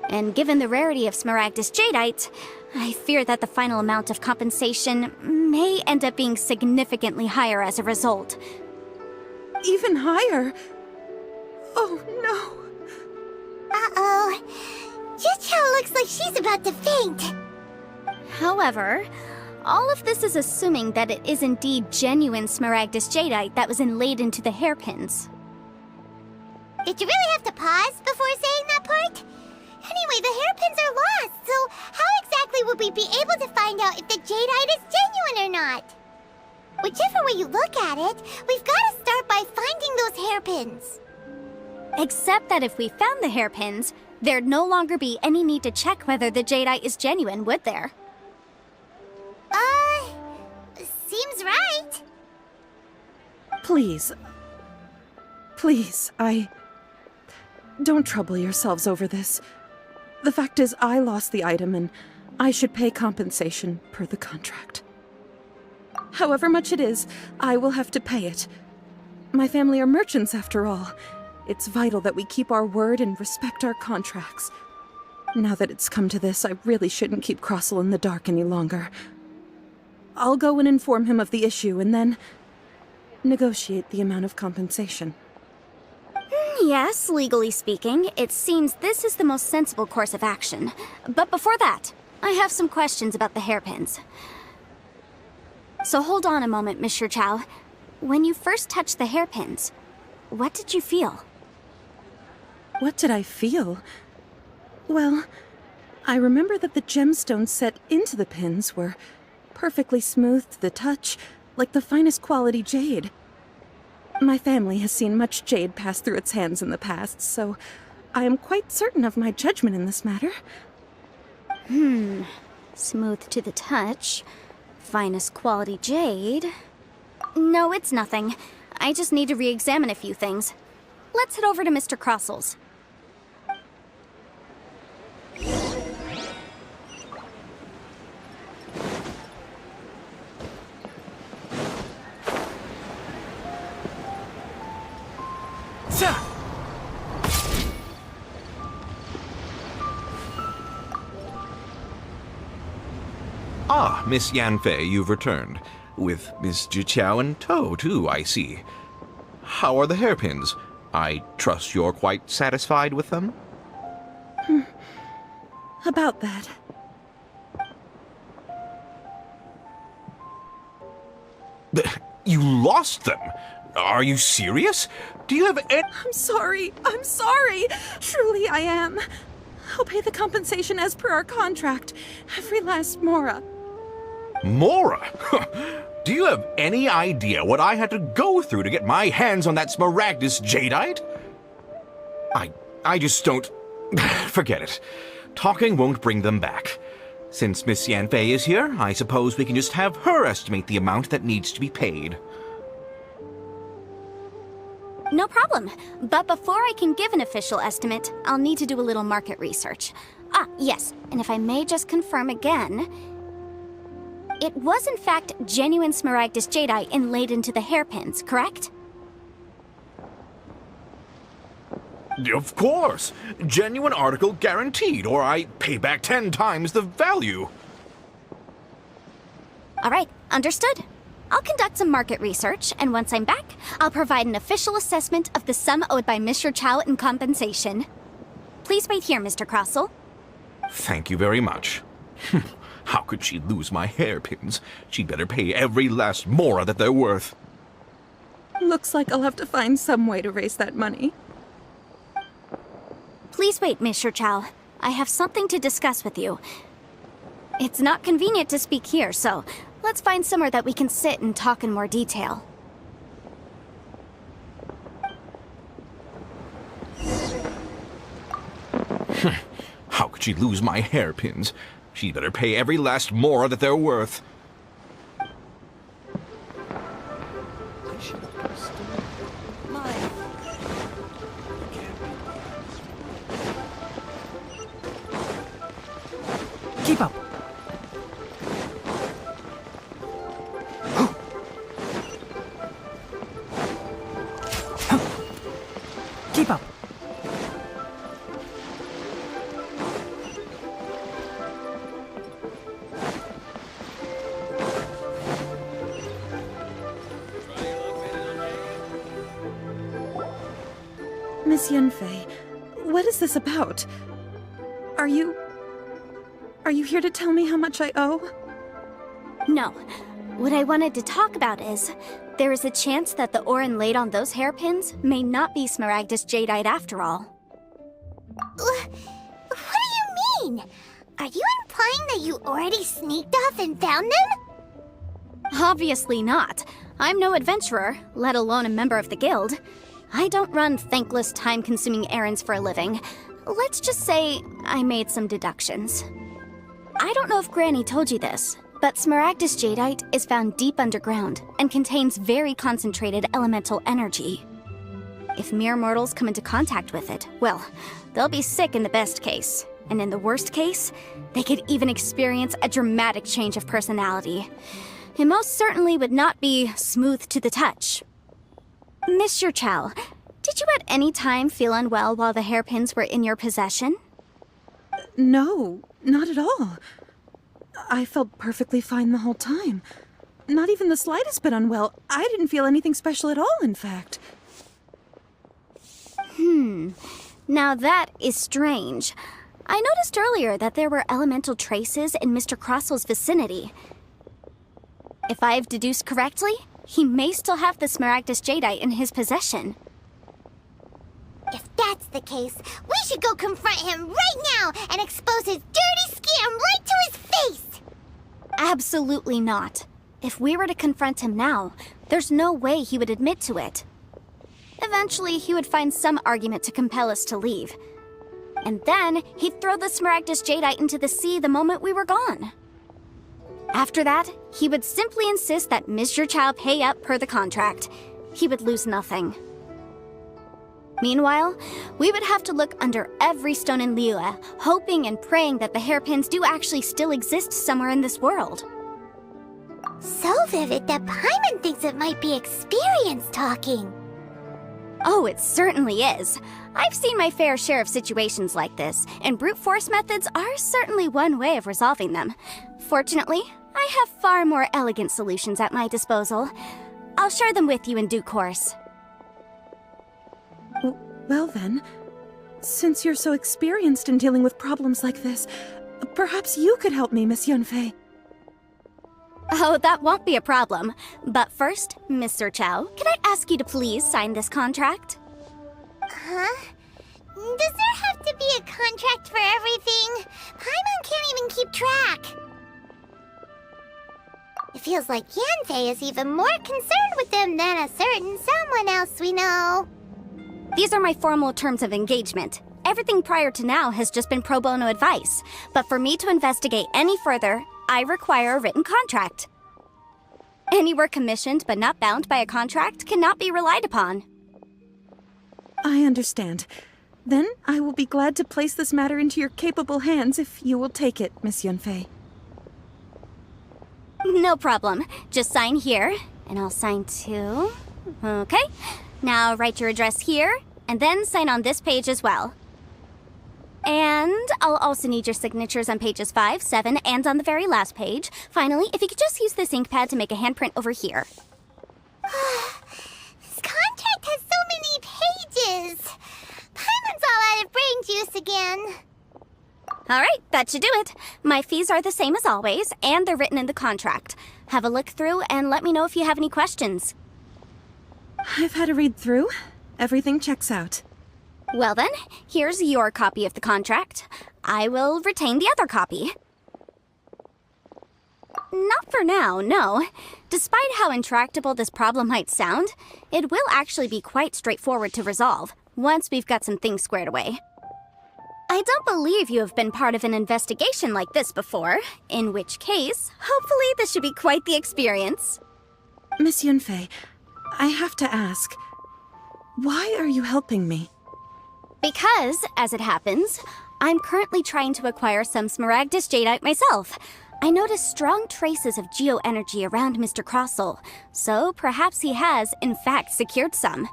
Speaker 5: And given the rarity of Smaragdus Jadeite, I fear that the final amount of compensation may end up being significantly higher as a result.
Speaker 7: Even higher? Oh, no.
Speaker 3: Uh-oh. Juchao looks like she's about to faint.
Speaker 5: However, all of this is assuming that it is indeed genuine Smaragdus Jadeite that was inlaid into the hairpins.
Speaker 3: Did you really have to pause before saying that part? Anyway, the hairpins are lost, so how exactly would we be able to find out if the jadeite is genuine or not? Whichever way you look at it, we've got to start by finding those hairpins.
Speaker 5: Except that if we found the hairpins, there'd no longer be any need to check whether the jadeite is genuine, would there?
Speaker 3: Seems right.
Speaker 7: Please, don't trouble yourselves over this. The fact is, I lost the item and I should pay compensation per the contract. However much it is, I will have to pay it. My family are merchants after all. It's vital that we keep our word and respect our contracts. Now that it's come to this, I really shouldn't keep Crossell in the dark any longer. I'll go and inform him of the issue and then negotiate the amount of compensation.
Speaker 5: Yes, legally speaking, it seems this is the most sensible course of action. But before that, I have some questions about the hairpins. So hold on a moment, Miss Chow. When you first touched the hairpins, what did you feel?
Speaker 7: What did I feel? Well, I remember that the gemstones set into the pins were perfectly smooth to the touch, like the finest quality jade. My family has seen much jade pass through its hands in the past, so I am quite certain of my judgment in this matter.
Speaker 5: Smooth to the touch. Finest quality jade. No, it's nothing. I just need to re-examine a few things. Let's head over to Mr. Crossell's.
Speaker 8: Ah, Miss Yanfei, you've returned. With Miss Jiqiao in tow, too, I see. How are the hairpins? I trust you're quite satisfied with them?
Speaker 7: About that.
Speaker 8: You lost them? Are you serious? Do you have any—
Speaker 7: I'm sorry. Truly I am. I'll pay the compensation as per our contract. Every last mora.
Speaker 8: Mora? Do you have any idea what I had to go through to get my hands on that Smaragdus Jadeite? I just don't— Forget it. Talking won't bring them back. Since Miss Yanfei is here, I suppose we can just have her estimate the amount that needs to be paid.
Speaker 5: No problem. But before I can give an official estimate, I'll need to do a little market research. Ah, yes, and if I may just confirm again, it was in fact genuine Smaragdus Jadeite inlaid into the hairpins, correct?
Speaker 8: Of course! Genuine article guaranteed, or I pay back 10 times the value.
Speaker 5: All right, understood. I'll conduct some market research, and once I'm back, I'll provide an official assessment of the sum owed by Mr. Chow in compensation. Please wait here, Mr. Crossell.
Speaker 8: Thank you very much. How could she lose my hairpins? She'd better pay every last mora that they're worth.
Speaker 7: Looks like I'll have to find some way to raise that money.
Speaker 5: Please wait, Mr. Chow. I have something to discuss with you. It's not convenient to speak here, so let's find somewhere that we can sit and talk in more detail.
Speaker 8: How could she lose my hairpins? She'd better pay every last mora that they're worth.
Speaker 9: I should have stolen my
Speaker 2: Keep up. Keep up.
Speaker 9: Miss Yunfei, what is this about? Are you here to tell me how much I owe?
Speaker 5: No. What I wanted to talk about is, there is a chance that the ore inlaid on those hairpins may not be Smaragdus Jadeite after all.
Speaker 3: What do you mean? Are you implying that you already sneaked off and found them?
Speaker 5: Obviously not. I'm no adventurer, let alone a member of the guild. I don't run thankless, time-consuming errands for a living. Let's just say I made some deductions. I don't know if Granny told you this, but Smaragdus Jadeite is found deep underground and contains very concentrated elemental energy. If mere mortals come into contact with it, well, they'll be sick in the best case. And in the worst case, they could even experience a dramatic change of personality. It most certainly would not be smooth to the touch. Mr. Chow, did you at any time feel unwell while the hairpins were in your possession?
Speaker 9: No, not at all. I felt perfectly fine the whole time. Not even the slightest bit unwell. I didn't feel anything special at all, in fact.
Speaker 5: Now that is strange. I noticed earlier that there were elemental traces in Mr. Crossel's vicinity. If I've deduced correctly, he may still have the Smaragdus Jadeite in his possession.
Speaker 3: If that's the case, we should go confront him right now and expose his dirty scam right to his face!
Speaker 5: Absolutely not. If we were to confront him now, there's no way he would admit to it. Eventually, he would find some argument to compel us to leave. And then, he'd throw the Smaragdus Jadeite into the sea the moment we were gone. After that, he would simply insist that Mr. Chow pay up per the contract. He would lose nothing. Meanwhile, we would have to look under every stone in Liyue, hoping and praying that the hairpins do actually still exist somewhere in this world.
Speaker 3: So vivid that Paimon thinks it might be experience talking.
Speaker 5: Oh, it certainly is. I've seen my fair share of situations like this, and brute force methods are certainly one way of resolving them. Fortunately, I have far more elegant solutions at my disposal. I'll share them with you in due course.
Speaker 9: Well then, since you're so experienced in dealing with problems like this, perhaps you could help me, Miss Yunfei.
Speaker 5: Oh, that won't be a problem. But first, Mr. Chow, can I ask you to please sign this contract?
Speaker 3: Huh? Does there have to be a contract for everything? Paimon can't even keep track. It feels like Yanfei is even more concerned with them than a certain someone else we know.
Speaker 5: These are my formal terms of engagement. Everything prior to now has just been pro bono advice. But for me to investigate any further, I require a written contract. Any work commissioned but not bound by a contract cannot be relied upon.
Speaker 9: I understand. Then I will be glad to place this matter into your capable hands if you will take it, Miss Yunfei.
Speaker 5: No problem. Just sign here, and I'll sign too. Okay. Now write your address here, and then sign on this page as well. And I'll also need your signatures on pages 5, 7, and on the very last page. Finally, if you could just use this ink pad to make a handprint over here.
Speaker 3: This contract has so many pages. Paimon's all out of brain juice again.
Speaker 5: All right, that should do it. My fees are the same as always, and they're written in the contract. Have a look through and let me know if you have any questions.
Speaker 9: I've had a read through. Everything checks out.
Speaker 5: Well then, here's your copy of the contract. I will retain the other copy. Not for now, no. Despite how intractable this problem might sound, it will actually be quite straightforward to resolve, once we've got some things squared away. I don't believe you have been part of an investigation like this before, in which case, hopefully this should be quite the experience.
Speaker 9: Miss Yunfei, I have to ask, why are you helping me?
Speaker 5: Because, as it happens, I'm currently trying to acquire some Smaragdus Jadeite myself. I noticed strong traces of geo-energy around Mr. Crossel, so perhaps he has, in fact, secured some.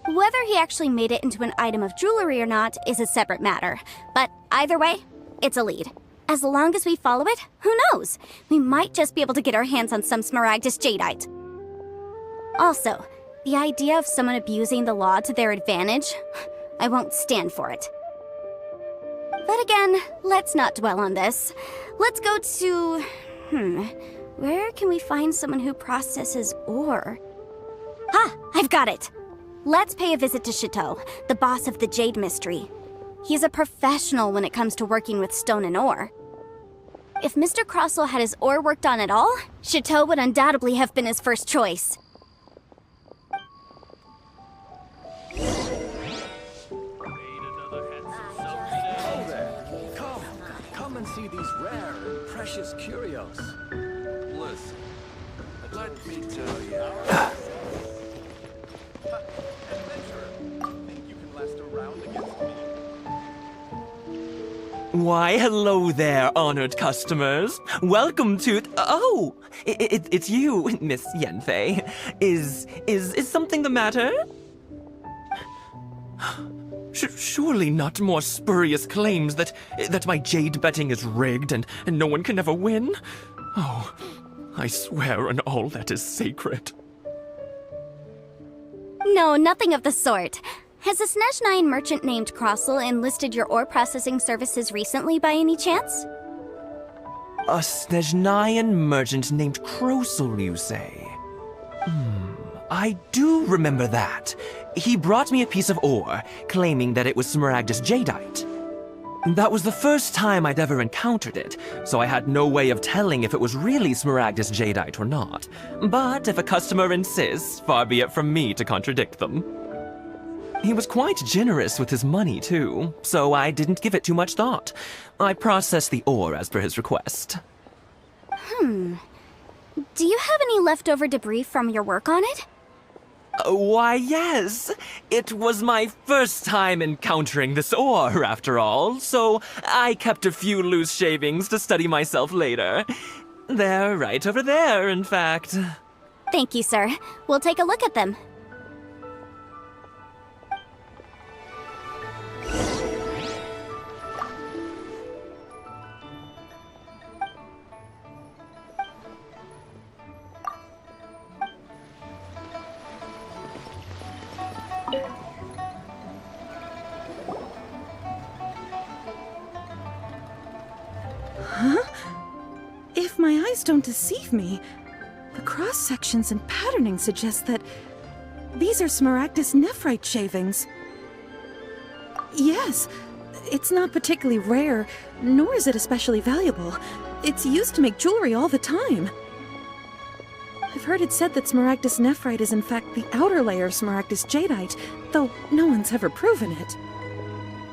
Speaker 5: Whether he actually made it into an item of jewelry or not is a separate matter, but either way, it's a lead. As long as we follow it, who knows? We might just be able to get our hands on some Smaragdus Jadeite. Also, the idea of someone abusing the law to their advantage, I won't stand for it. But again, let's not dwell on this. Let's go to... where can we find someone who processes ore? I've got it! Let's pay a visit to Chateau, the boss of the Jade Mystery. He's a professional when it comes to working with stone and ore. If Mr. Crossel had his ore worked on at all, Chateau would undoubtedly have been his first choice.
Speaker 10: Come and see these rare and precious curios. Listen, let me tell you.
Speaker 6: Think you can last a round against me?
Speaker 11: Why, hello there, honored customers. Welcome to... Oh, it's you, Miss Yanfei. Is something the matter? Surely not more spurious claims that my jade betting is rigged and no one can ever win? Oh, I swear on all that is sacred.
Speaker 5: No, nothing of the sort. Has a Snezhnine merchant named Crossel enlisted your ore processing services recently by any chance?
Speaker 11: A Snezhnine merchant named Crossel, you say? I do remember that. He brought me a piece of ore, claiming that it was Smaragdus Jadeite. That was the first time I'd ever encountered it, so I had no way of telling if it was really Smaragdus Jadeite or not. But if a customer insists, far be it from me to contradict them. He was quite generous with his money, too, so I didn't give it too much thought. I processed the ore as per his request.
Speaker 5: Do you have any leftover debris from your work on it?
Speaker 11: Why, yes. It was my first time encountering this ore, after all, so I kept a few loose shavings to study myself later. They're right over there, in fact.
Speaker 5: Thank you, sir. We'll take a look at them.
Speaker 9: If my eyes don't deceive me, the cross-sections and patterning suggest that these are Smaragdus nephrite shavings. Yes, it's not particularly rare, nor is it especially valuable. It's used to make jewelry all the time. I've heard it said that Smaragdus nephrite is in fact the outer layer of Smaragdus jadeite, though no one's ever proven it.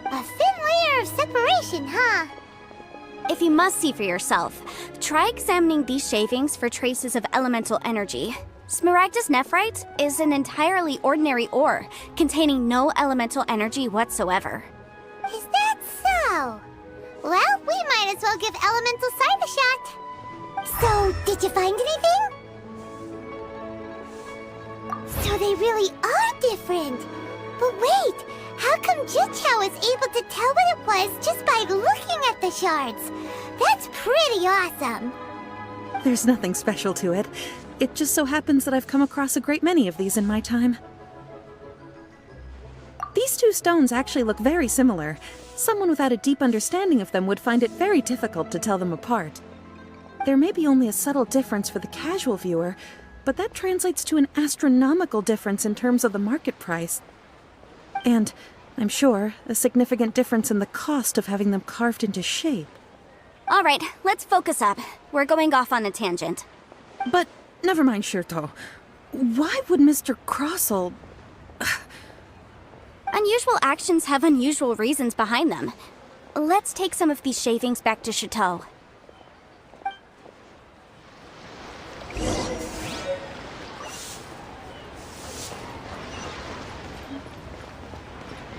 Speaker 3: A thin layer of separation, huh?
Speaker 5: If you must see for yourself, try examining these shavings for traces of elemental energy. Smaragdus nephrite is an entirely ordinary ore, containing no elemental energy whatsoever.
Speaker 3: Is that so? Well, we might as well give elemental sight a shot. So, did you find anything? So they really are different. But wait, how come Jichao was able to tell what it was just by looking at the shards? That's pretty awesome.
Speaker 9: There's nothing special to it. It just so happens that I've come across a great many of these in my time. These two stones actually look very similar. Someone without a deep understanding of them would find it very difficult to tell them apart. There may be only a subtle difference for the casual viewer, but that translates to an astronomical difference in terms of the market price. And, I'm sure, a significant difference in the cost of having them carved into shape.
Speaker 5: All right, let's focus up. We're going off on a tangent.
Speaker 9: But, never mind, Shirto. Why would Mr. Crossel...
Speaker 5: Unusual actions have unusual reasons behind them. Let's take some of these shavings back to Chateau.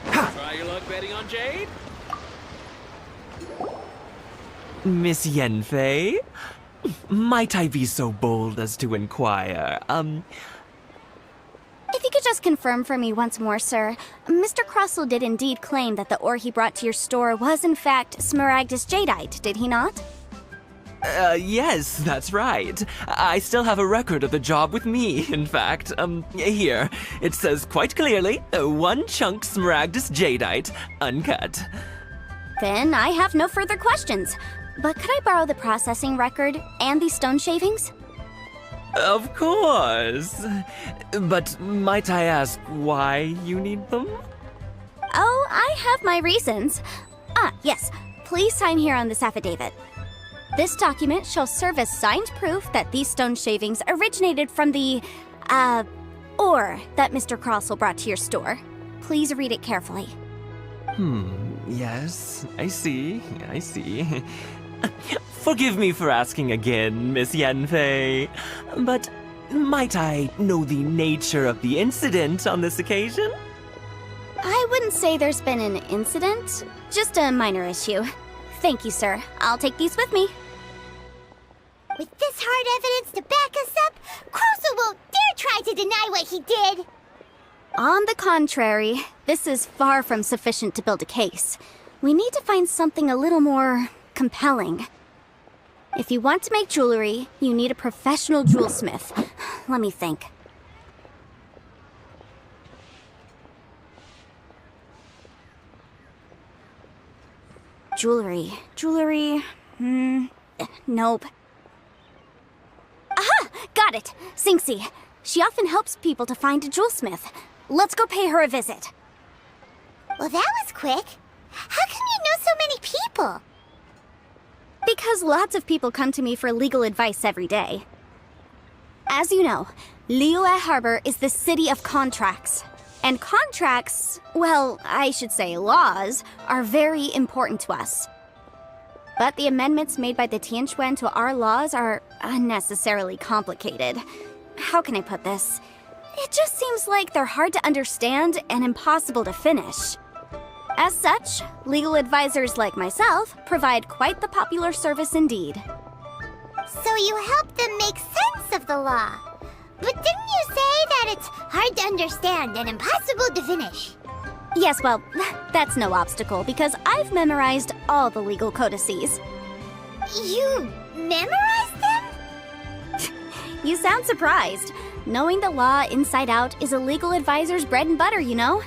Speaker 10: Try your luck betting on Jade?
Speaker 11: Miss Yanfei? Might I be so bold as to inquire,
Speaker 5: If you could just confirm for me once more, sir. Mr. Crossell did indeed claim that the ore he brought to your store was in fact Smaragdus jadeite, did he not?
Speaker 11: Yes, that's right. I still have a record of the job with me, in fact. Here. It says quite clearly, 1 chunk Smaragdus jadeite, uncut.
Speaker 5: Then I have no further questions. But could I borrow the processing record and these stone shavings?
Speaker 11: Of course. But might I ask why you need them?
Speaker 5: Oh, I have my reasons. Yes. Please sign here on this affidavit. This document shall serve as signed proof that these stone shavings originated from the, ore that Mr. Crossell brought to your store. Please read it carefully.
Speaker 11: Yes, I see. Forgive me for asking again, Miss Yanfei, but might I know the nature of the incident on this occasion?
Speaker 5: I wouldn't say there's been an incident, just a minor issue. Thank you, sir. I'll take these with me.
Speaker 3: With this hard evidence to back us up, Crossell won't dare try to deny what he did!
Speaker 5: On the contrary, this is far from sufficient to build a case. We need to find something a little more compelling. If you want to make jewelry, you need a professional jewelsmith. Let me think. Jewelry. Nope. Aha! Got it! Xingxi. She often helps people to find a jewelsmith. Let's go pay her a visit.
Speaker 3: Well, that was quick. How come you know so many people?
Speaker 5: Because lots of people come to me for legal advice every day. As you know, Liyue Harbor is the city of contracts. And contracts, well, I should say laws, are very important to us. But the amendments made by the Tianquan to our laws are unnecessarily complicated. How can I put this? It just seems like they're hard to understand and impossible to finish. As such, legal advisors like myself provide quite the popular service indeed.
Speaker 3: So you help them make sense of the law. But didn't you say that it's hard to understand and impossible to finish?
Speaker 5: Yes, well, that's no obstacle because I've memorized all the legal codices.
Speaker 3: You memorized them?
Speaker 5: You sound surprised. Knowing the law inside out is a legal advisor's bread and butter, you know?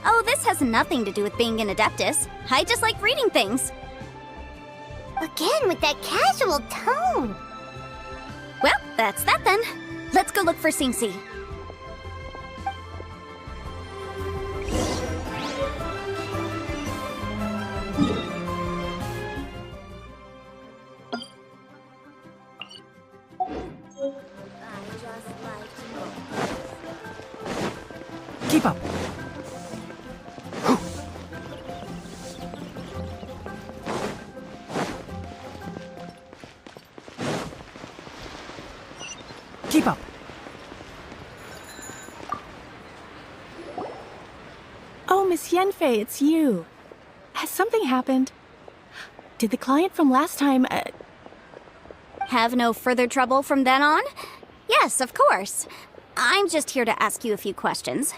Speaker 5: Oh, this has nothing to do with being an adeptus. I just like reading things.
Speaker 3: Again, with that casual tone.
Speaker 5: Well, that's that then. Let's go look for Xingxi.
Speaker 11: Keep up. Keep up.
Speaker 9: Oh, Miss Yanfei, it's you. Has something happened? Did the client from last time,
Speaker 5: Have no further trouble from then on? Yes, of course. I'm just here to ask you a few questions.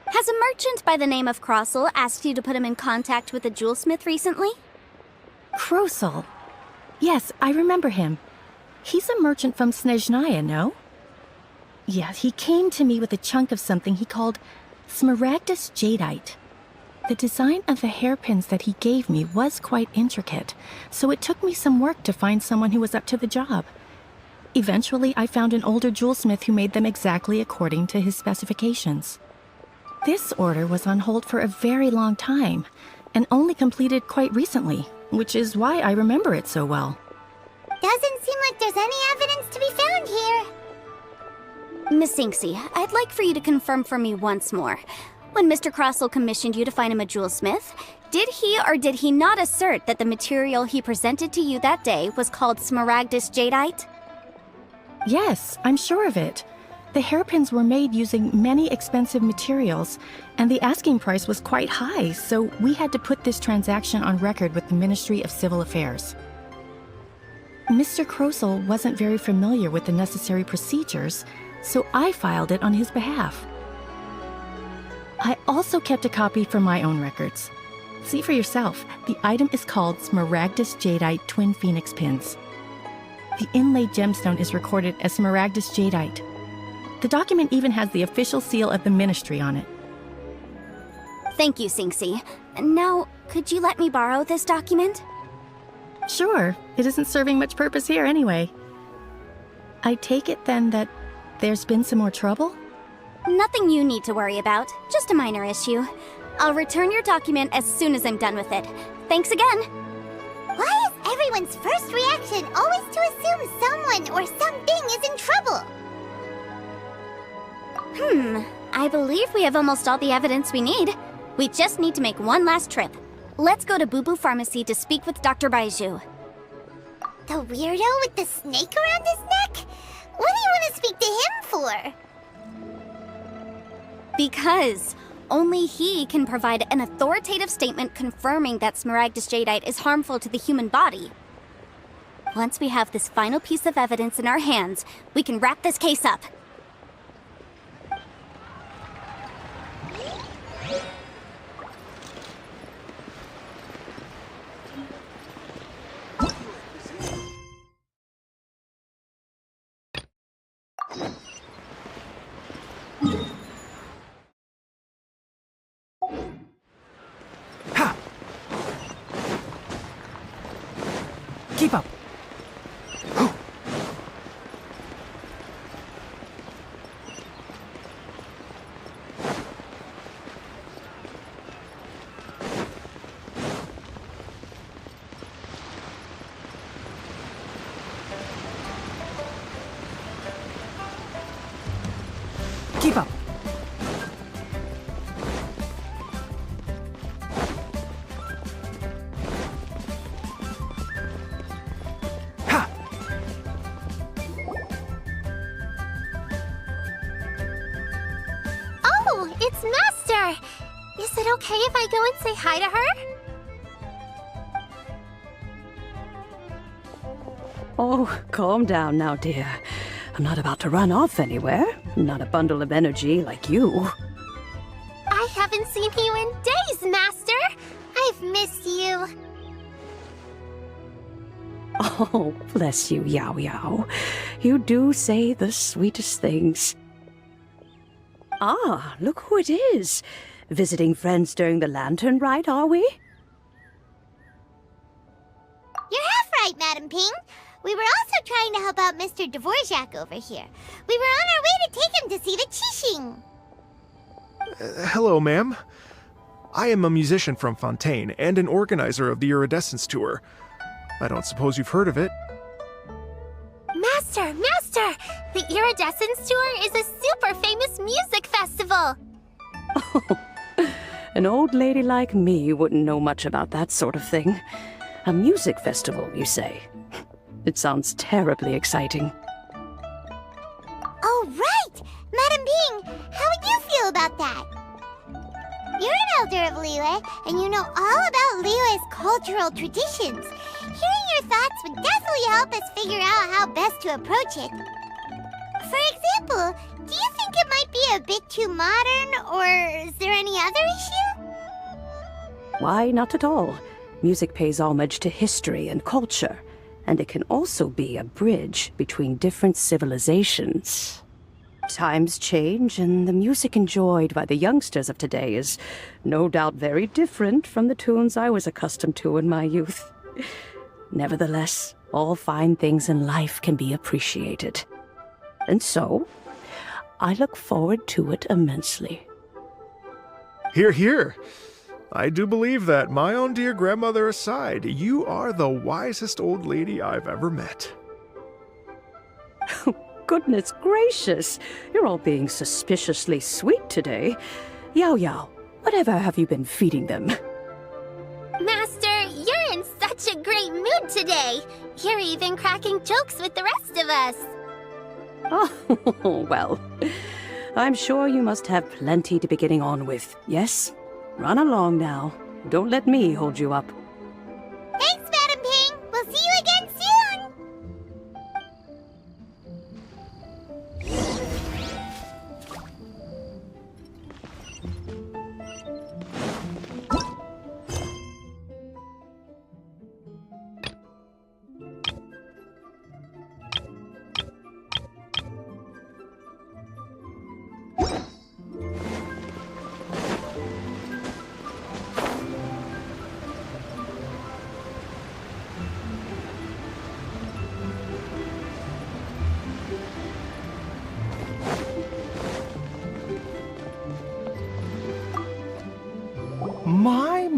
Speaker 5: Has a merchant by the name of Crossell asked you to put him in contact with a jewelsmith recently?
Speaker 9: Crossell? Yes, I remember him. He's a merchant from Snezhnaya, no? Yeah, he came to me with a chunk of something he called Smaragdus jadeite. The design of the hairpins that he gave me was quite intricate, so it took me some work to find someone who was up to the job. Eventually, I found an older jewelsmith who made them exactly according to his specifications. This order was on hold for a very long time, and only completed quite recently, which is why I remember it so well.
Speaker 3: Doesn't seem like there's any evidence to be found here.
Speaker 5: Miss Xingxi, I'd like for you to confirm for me once more. When Mr. Crossell commissioned you to find him a jewelsmith, did he or did he not assert that the material he presented to you that day was called Smaragdus jadeite?
Speaker 9: Yes, I'm sure of it.
Speaker 12: The hairpins were made using many expensive materials, and the asking price was quite high, so we had to put this transaction on record with the Ministry of Civil Affairs. Mr. Krosel wasn't very familiar with the necessary procedures, so I filed it on his behalf. I also kept a copy for my own records. See for yourself, the item is called Smaragdus Jadeite Twin Phoenix Pins. The inlaid gemstone is recorded as Smaragdus Jadeite. The document even has the official seal of the ministry on it.
Speaker 5: Thank you, Sinxi. Now, could you let me borrow this document?
Speaker 12: Sure, it isn't serving much purpose here anyway. I take it then that there's been some more trouble?
Speaker 5: Nothing you need to worry about, just a minor issue. I'll return your document as soon as I'm done with it. Thanks again!
Speaker 3: Why is everyone's first reaction always to assume someone or something is in trouble?
Speaker 5: I believe we have almost all the evidence we need. We just need to make one last trip. Let's go to Boo Boo Pharmacy to speak with Dr. Baiju.
Speaker 3: The weirdo with the snake around his neck? What do you want to speak to him for?
Speaker 5: Because only he can provide an authoritative statement confirming that Smaragdus Jadeite is harmful to the human body. Once we have this final piece of evidence in our hands, we can wrap this case up.
Speaker 2: Keep up. Keep up.
Speaker 5: Oh, it's Master! Is it okay if I go and say hi to her?
Speaker 7: Oh, calm down now, dear. I'm not about to run off anywhere. Not a bundle of energy like you.
Speaker 5: I haven't seen you in days, Master! I've missed you.
Speaker 7: Oh, bless you, Yao Yao. You do say the sweetest things. Ah, look who it is. Visiting friends during the lantern ride, are we?
Speaker 3: You're half right, Madam Ping. We were also trying to help out Mr. Dvorak over here. We were on our way to take him to see the Qixing.
Speaker 4: Hello, ma'am. I am a musician from Fontaine and an organizer of the Iridescence Tour. I don't suppose you've heard of it.
Speaker 5: Master! Master! The Iridescence Tour is a super famous music festival!
Speaker 7: Oh, an old lady like me wouldn't know much about that sort of thing. A music festival, you say? It sounds terribly exciting.
Speaker 3: Oh, right! Madam Ping, how would you feel about that? You're an elder of Liyue, and you know all about Liyue's cultural traditions. Hearing your thoughts would definitely help us figure out how best to approach it. For example, do you think it might be a bit too modern, or is there any other issue?
Speaker 7: Why, not at all. Music pays homage to history and culture, and it can also be a bridge between different civilizations. Times change, and the music enjoyed by the youngsters of today is no doubt very different from the tunes I was accustomed to in my youth. Nevertheless, all fine things in life can be appreciated. And so, I look forward to it immensely.
Speaker 4: Hear, hear. I do believe that, my own dear grandmother aside, you are the wisest old lady I've ever met.
Speaker 7: Goodness gracious, you're all being suspiciously sweet today. Yao Yao, whatever have you been feeding them?
Speaker 5: Master, you're in such a great mood today! You're even cracking jokes with the rest of us!
Speaker 7: Oh, well. I'm sure you must have plenty to be getting on with, yes? Run along now. Don't let me hold you up.
Speaker 3: Thanks, Madam Ping. We'll see you again soon.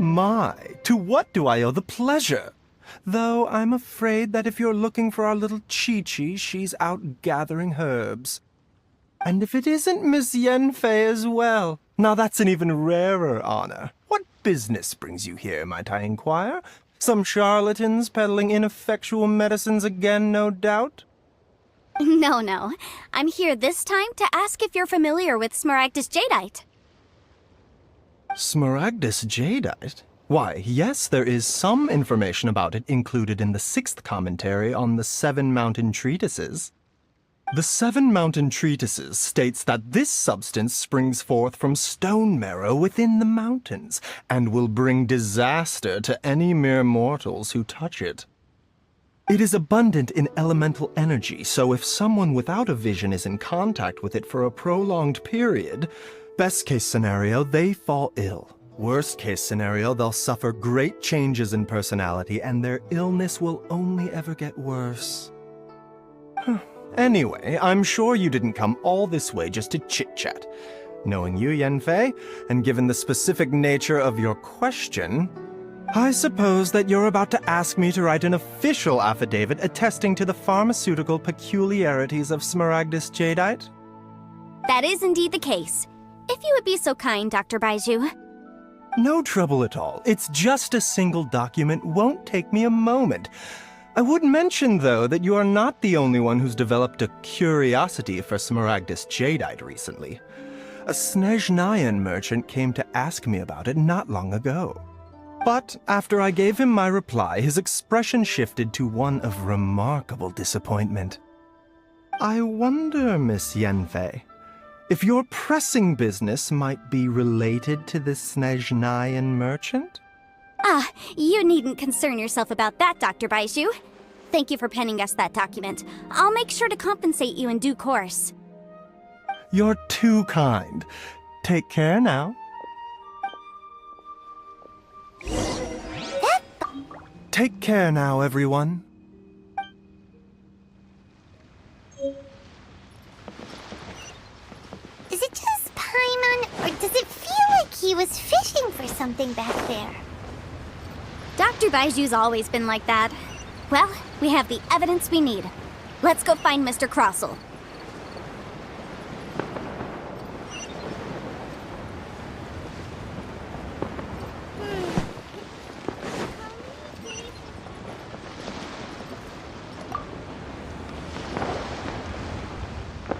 Speaker 13: My, to what do I owe the pleasure? Though I'm afraid that if you're looking for our little Chi-Chi, she's out gathering herbs. And if it isn't Miss Yanfei as well, now that's an even rarer honor. What business brings you here, might I inquire? Some charlatans peddling ineffectual medicines again, no doubt?
Speaker 5: No. I'm here this time to ask if you're familiar with Smaragdus Jadeite.
Speaker 13: Smaragdus Jadeite? Why, yes, there is some information about it included in the 6th commentary on the 7 Mountain Treatises. The 7 Mountain Treatises states that this substance springs forth from stone marrow within the mountains, and will bring disaster to any mere mortals who touch it. It is abundant in elemental energy, so if someone without a vision is in contact with it for a prolonged period, best case scenario, they fall ill. Worst case scenario, they'll suffer great changes in personality and their illness will only ever get worse. Anyway, I'm sure you didn't come all this way just to chit-chat. Knowing you, Yanfei, and given the specific nature of your question, I suppose that you're about to ask me to write an official affidavit attesting to the pharmaceutical peculiarities of Smaragdus Jadeite?
Speaker 5: That is indeed the case. If you would be so kind, Dr. Baiju.
Speaker 13: No trouble at all. It's just a single document. Won't take me a moment. I would mention, though, that you are not the only one who's developed a curiosity for Smaragdus Jadeite recently. A Snezhnayan merchant came to ask me about it not long ago. But after I gave him my reply, his expression shifted to one of remarkable disappointment. I wonder, Miss Yanfei, if your pressing business might be related to this Snezhnayan merchant?
Speaker 5: You needn't concern yourself about that, Dr. Baiju. Thank you for penning us that document. I'll make sure to compensate you in due course.
Speaker 13: You're too kind. Take care now. Take care now, everyone.
Speaker 3: Is it just Paimon, or does it feel like he was fishing for something back there?
Speaker 5: Dr. Baiju's always been like that. Well, we have the evidence we need. Let's go find Mr. Crossell.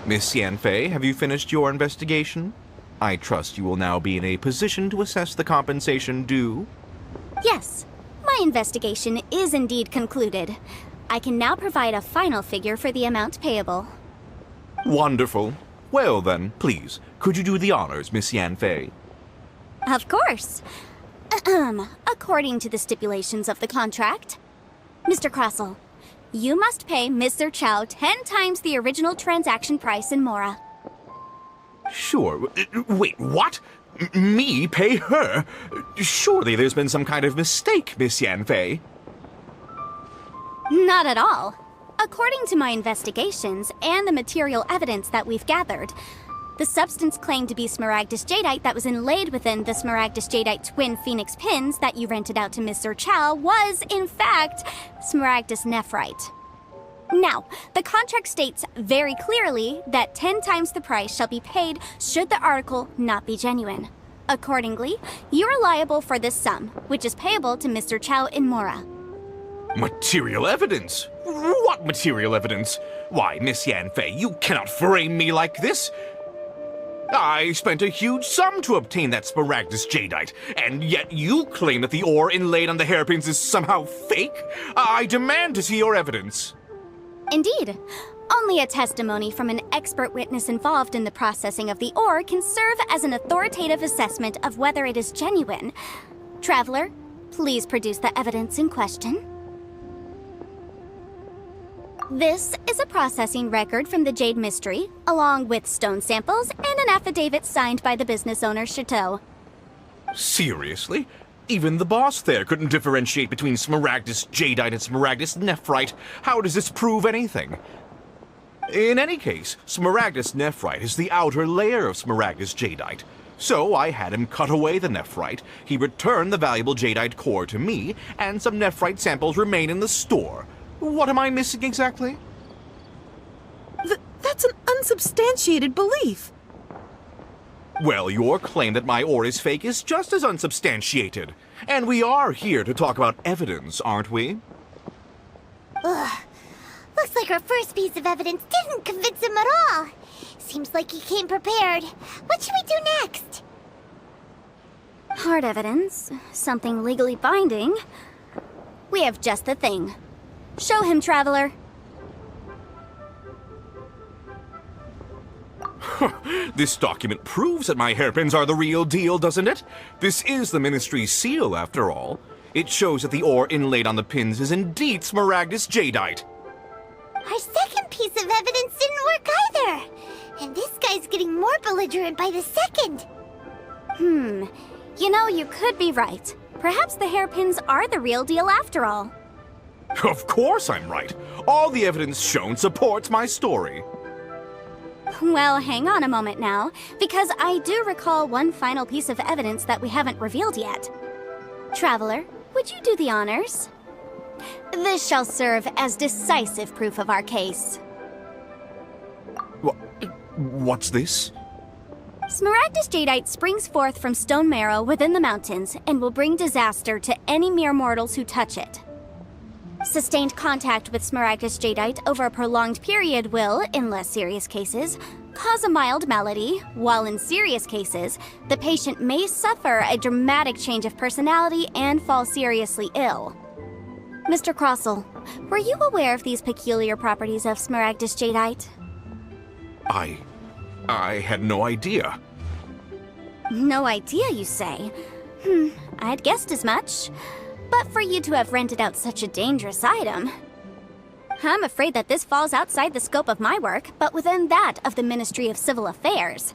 Speaker 8: Miss Yanfei, have you finished your investigation? I trust you will now be in a position to assess the compensation due.
Speaker 5: Yes, my investigation is indeed concluded. I can now provide a final figure for the amount payable.
Speaker 8: Wonderful. Well then, please, could you do the honors, Miss Yanfei?
Speaker 5: Of course. According to the stipulations of the contract, Mr. Crossell, you must pay Mr. Chow 10 times the original transaction price in Mora.
Speaker 8: Sure. Wait, what? Me pay her? Surely there's been some kind of mistake, Miss Yanfei.
Speaker 5: Not at all. According to my investigations and the material evidence that we've gathered, the substance claimed to be Smaragdus Jadeite that was inlaid within the Smaragdus Jadeite twin phoenix pins that you rented out to Mr. Chow was, in fact, Smaragdus Nephrite. Now, the contract states very clearly that 10 times the price shall be paid should the article not be genuine. Accordingly, you are liable for this sum, which is payable to Mr. Chow in Mora.
Speaker 8: Material evidence? What material evidence? Why, Miss Yanfei, you cannot frame me like this. I spent a huge sum to obtain that Smaragdus jadeite, and yet you claim that the ore inlaid on the hairpins is somehow fake? I demand to see your evidence.
Speaker 5: Indeed. Only a testimony from an expert witness involved in the processing of the ore can serve as an authoritative assessment of whether it is genuine. Traveler, please produce the evidence in question. This is a processing record from the Jade Mystery, along with stone samples and an affidavit signed by the business owner, Chateau.
Speaker 8: Seriously? Even the boss there couldn't differentiate between Smaragdus jadeite and Smaragdus nephrite. How does this prove anything? In any case, Smaragdus nephrite is the outer layer of Smaragdus jadeite. So I had him cut away the nephrite, he returned the valuable jadeite core to me, and some nephrite samples remain in the store. What am I missing exactly?
Speaker 9: That's an unsubstantiated belief.
Speaker 8: Well, your claim that my ore is fake is just as unsubstantiated. And we are here to talk about evidence, aren't we?
Speaker 3: Ugh. Looks like our first piece of evidence didn't convince him at all. Seems like he came prepared. What should we do next?
Speaker 5: Hard evidence. Something legally binding. We have just the thing. Show him, Traveler.
Speaker 8: This document proves that my hairpins are the real deal, doesn't it? This is the Ministry's seal, after all. It shows that the ore inlaid on the pins is indeed Smaragdus jadeite.
Speaker 3: Our second piece of evidence didn't work either. And this guy's getting more belligerent by the second.
Speaker 5: You know, you could be right. Perhaps the hairpins are the real deal after all.
Speaker 8: Of course I'm right. All the evidence shown supports my story.
Speaker 5: Well, hang on a moment now, because I do recall one final piece of evidence that we haven't revealed yet. Traveler, would you do the honors? This shall serve as decisive proof of our case.
Speaker 8: What's this?
Speaker 5: Smaragdus jadeite springs forth from stone marrow within the mountains and will bring disaster to any mere mortals who touch it. Sustained contact with Smaragdus jadeite over a prolonged period will, in less serious cases, cause a mild malady, while in serious cases, the patient may suffer a dramatic change of personality and fall seriously ill. Mr. Crossell, were you aware of these peculiar properties of Smaragdus jadeite?
Speaker 8: I had no idea.
Speaker 5: No idea, you say? I'd guessed as much. But for you to have rented out such a dangerous item... I'm afraid that this falls outside the scope of my work, but within that of the Ministry of Civil Affairs.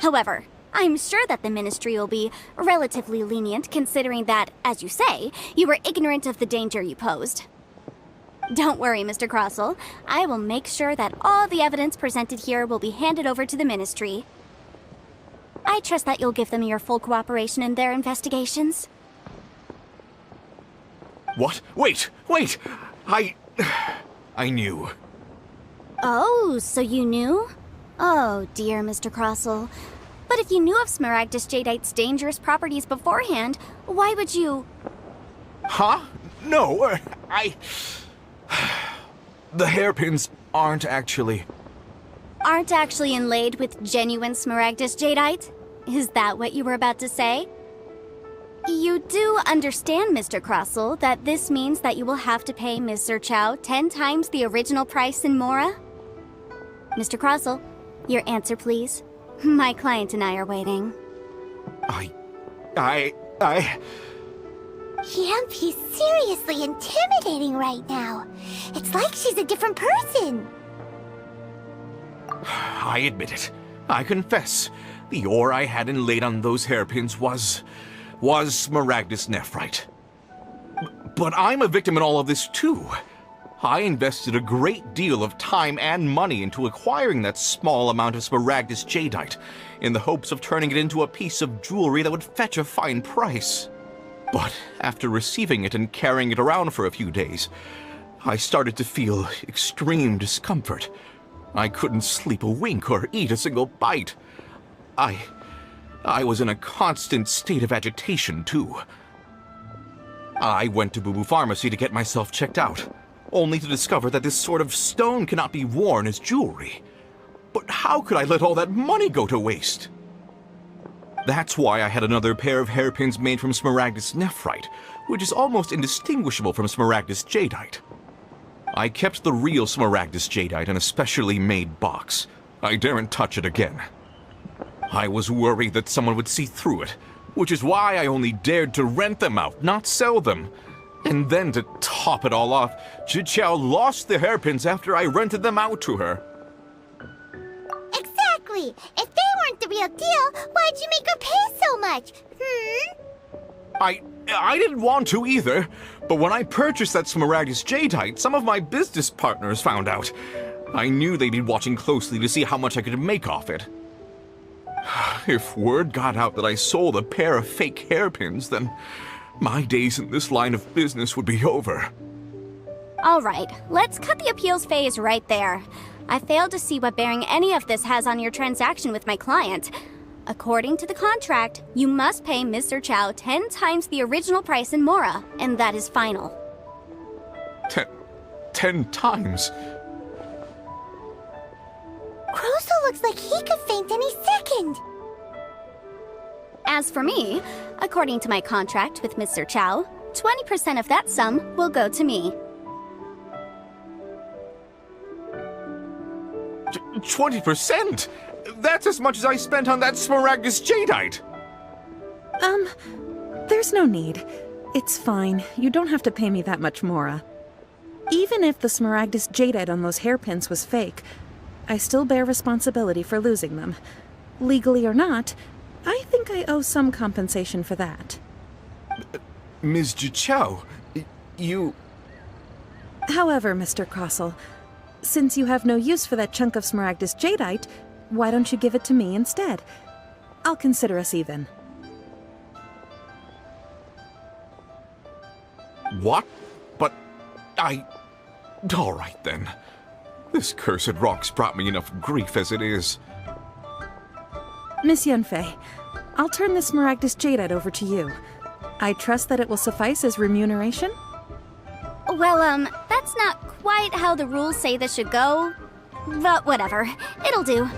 Speaker 5: However, I'm sure that the Ministry will be relatively lenient considering that, as you say, you were ignorant of the danger you posed. Don't worry, Mr. Crossell. I will make sure that all the evidence presented here will be handed over to the Ministry. I trust that you'll give them your full cooperation in their investigations.
Speaker 8: What? Wait! I knew.
Speaker 5: Oh, so you knew? Oh, dear, Mr. Crossell. But if you knew of Smaragdus jadeite's dangerous properties beforehand, why would you...
Speaker 8: Huh? No, The hairpins aren't actually
Speaker 5: inlaid with genuine Smaragdus jadeite? Is that what you were about to say? You do understand, Mr. Crossell, that this means that you will have to pay Ms. Zerchow 10 times the original price in Mora? Mr. Crossell, your answer, please. My client and I are waiting.
Speaker 3: Yanfei's seriously intimidating right now. It's like she's a different person.
Speaker 8: I admit it. I confess. The ore I had inlaid on those hairpins was Smaragdus nephrite. But I'm a victim in all of this too. I invested a great deal of time and money into acquiring that small amount of Smaragdus jadeite, in the hopes of turning it into a piece of jewelry that would fetch a fine price. But after receiving it and carrying it around for a few days, I started to feel extreme discomfort. I couldn't sleep a wink or eat a single bite. I was in a constant state of agitation, too. I went to Boo Boo Pharmacy to get myself checked out. only to discover that this sort of stone cannot be worn as jewelry. But how could I let all that money go to waste? That's why I had another pair of hairpins made from smaragdus nephrite, which is almost indistinguishable from smaragdus jadeite. I kept the real smaragdus jadeite in a specially made box. I daren't touch it again. I was worried that someone would see through it, which is why I only dared to rent them out, not sell them. And then to top it all off, Zhiqiao lost the hairpins after I rented them out to her.
Speaker 3: Exactly! If they weren't the real deal, why'd you make her pay so much?
Speaker 8: I didn't want to either, but when I purchased that smaragdus jadeite, some of my business partners found out. I knew they'd be watching closely to see how much I could make off it. If word got out that I sold a pair of fake hairpins, then my days in this line of business would be over.
Speaker 5: All right, let's cut the appeals phase right there. I failed to see what bearing any of this has on your transaction with my client. According to the contract, you must pay Mr. Chow 10 times the original price in Mora, and that is final.
Speaker 8: 10 times?
Speaker 3: Kroso looks like he could faint any second.
Speaker 5: As for me, according to my contract with Mr. Chow, 20% of that sum will go to me.
Speaker 8: 20%? That's as much as I spent on that smaragdus jadeite!
Speaker 9: There's no need. It's fine. You don't have to pay me that much, Mora. Even if the smaragdus jadeite on those hairpins was fake, I still bear responsibility for losing them. Legally or not, I think I owe some compensation for that.
Speaker 8: Ms. Zhiqiao, you...
Speaker 9: However, Mr. Crossell, since you have no use for that chunk of smaragdus jadeite, why don't you give it to me instead? I'll consider us even.
Speaker 8: What? But all right then. This cursed rock's brought me enough grief as it is.
Speaker 9: Miss Yunfei, I'll turn the smaragdus jadeite over to you. I trust that it will suffice as remuneration?
Speaker 5: Well, that's not quite how the rules say this should go. But whatever, it'll do.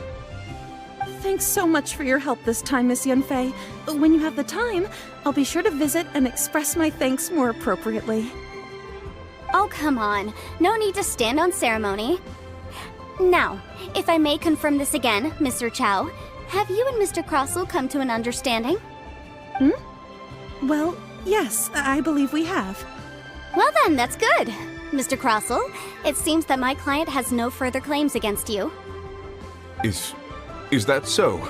Speaker 9: Thanks so much for your help this time, Miss Yunfei. When you have the time, I'll be sure to visit and express my thanks more appropriately.
Speaker 5: Oh, come on. No need to stand on ceremony. Now, if I may confirm this again, Mr. Chow, have you and Mr. Crossell come to an understanding?
Speaker 9: Well, yes, I believe we have.
Speaker 5: Well then, that's good. Mr. Crossell, it seems that my client has no further claims against you.
Speaker 8: Is that so?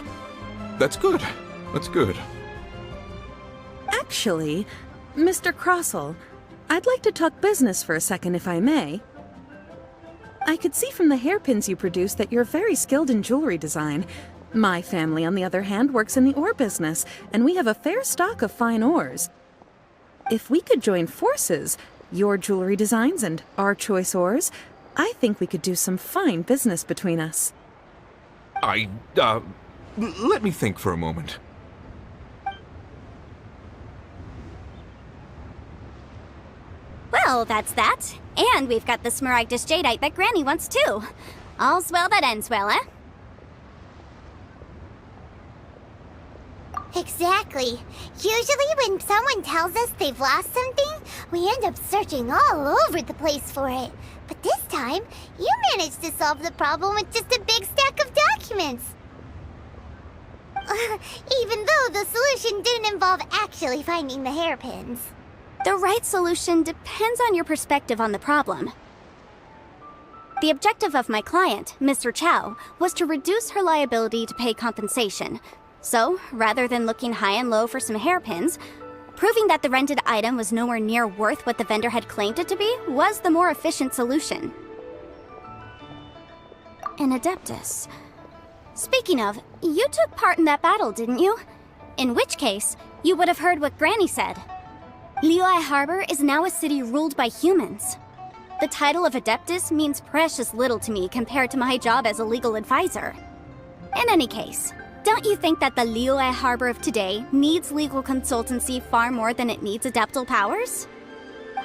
Speaker 8: That's good. That's good.
Speaker 9: Actually, Mr. Crossell, I'd like to talk business for a second, if I may. I could see from the hairpins you produce that you're very skilled in jewelry design. My family, on the other hand, works in the ore business, and we have a fair stock of fine ores. If we could join forces, your jewelry designs and our choice ores, I think we could do some fine business between us.
Speaker 8: Let me think for a moment.
Speaker 5: Well, that's that. And we've got the smaragdus jadeite that Granny wants too. All's well that ends well, eh?
Speaker 3: Exactly. Usually when someone tells us they've lost something, we end up searching all over the place for it. But this time, you managed to solve the problem with just a big stack of documents. Even though the solution didn't involve actually finding the hairpins.
Speaker 5: The right solution depends on your perspective on the problem. The objective of my client, Mr. Chow, was to reduce her liability to pay compensation. So, rather than looking high and low for some hairpins, proving that the rented item was nowhere near worth what the vendor had claimed it to be was the more efficient solution. An Adeptus. Speaking of, you took part in that battle, didn't you? In which case, you would have heard what Granny said. Liyue Harbor is now a city ruled by humans. The title of Adeptus means precious little to me compared to my job as a legal advisor. In any case, don't you think that the Liyue Harbor of today needs legal consultancy far more than it needs adeptal powers?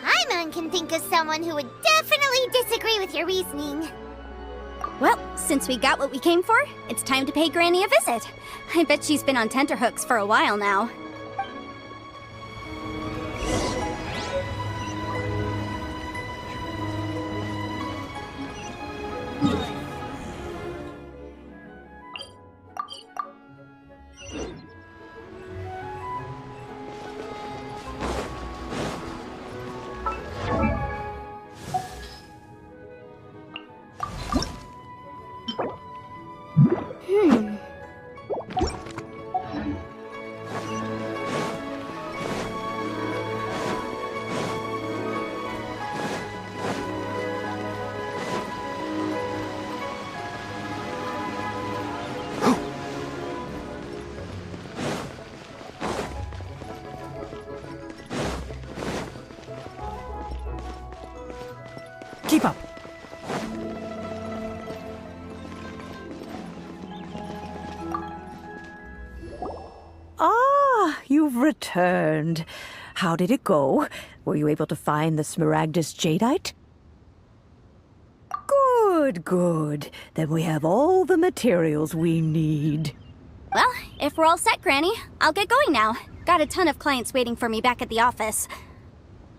Speaker 3: Paimon can think of someone who would definitely disagree with your reasoning.
Speaker 14: Well, since we got what we came for, it's time to pay Granny a visit. I bet she's been on tenterhooks for a while now.
Speaker 2: Keep up.
Speaker 7: Ah, you've returned. How did it go? Were you able to find the Smaragdus Jadeite? Good, good. Then we have all the materials we need.
Speaker 14: Well, if we're all set, Granny, I'll get going now. Got a ton of clients waiting for me back at the office.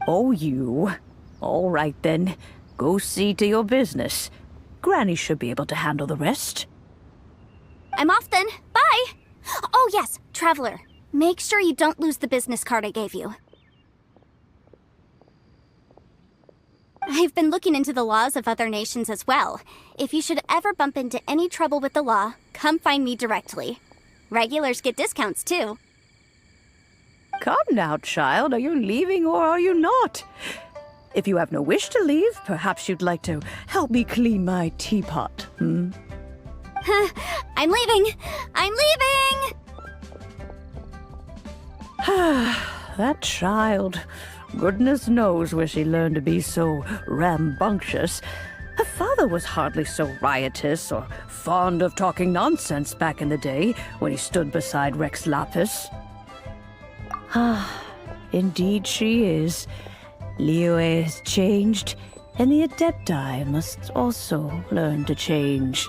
Speaker 7: Oh, you. All right, then. Go see to your business. Granny should be able to handle the rest.
Speaker 14: I'm off then. Bye! Oh yes, Traveler. Make sure you don't lose the business card I gave you. I've been looking into the laws of other nations as well. If you should ever bump into any trouble with the law, come find me directly. Regulars get discounts too.
Speaker 7: Come now, child. Are you leaving or are you not? If you have no wish to leave, perhaps you'd like to help me clean my teapot, hmm?
Speaker 14: I'm leaving! I'm leaving!
Speaker 7: That child. Goodness knows where she learned to be so rambunctious. Her father was hardly so riotous or fond of talking nonsense back in the day when he stood beside Rex Lapis. Ah, indeed she is. Liyue has changed, and the Adepti must also learn to change.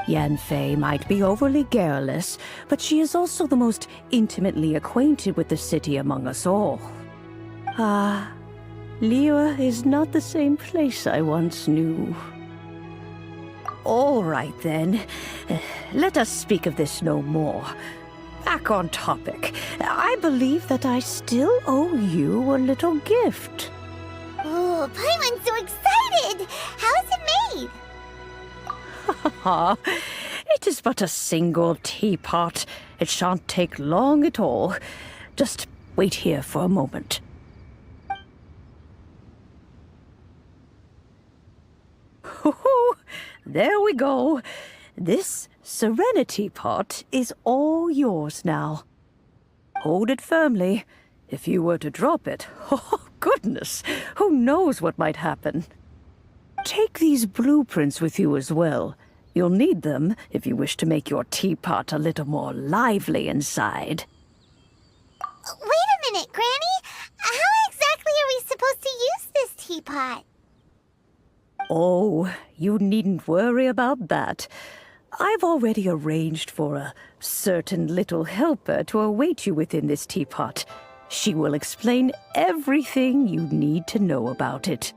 Speaker 7: Yanfei might be overly garrulous, but she is also the most intimately acquainted with the city among us all. Ah, Liyue is not the same place I once knew. All right, then. Let us speak of this no more. Back on topic. I believe that I still owe you a little gift.
Speaker 3: Oh, Paimon's so excited! How is it made?
Speaker 7: It is but a single teapot. It shan't take long at all. Just wait here for a moment. There we go. This Serenity pot is all yours now. Hold it firmly. If you were to drop it, oh goodness, who knows what might happen. Take these blueprints with you as well. You'll need them if you wish to make your teapot a little more lively inside.
Speaker 3: Wait a minute, Granny. How exactly are we supposed to use this teapot?
Speaker 7: Oh, you needn't worry about that. I've already arranged for a certain little helper to await you within this teapot. She will explain everything you need to know about it.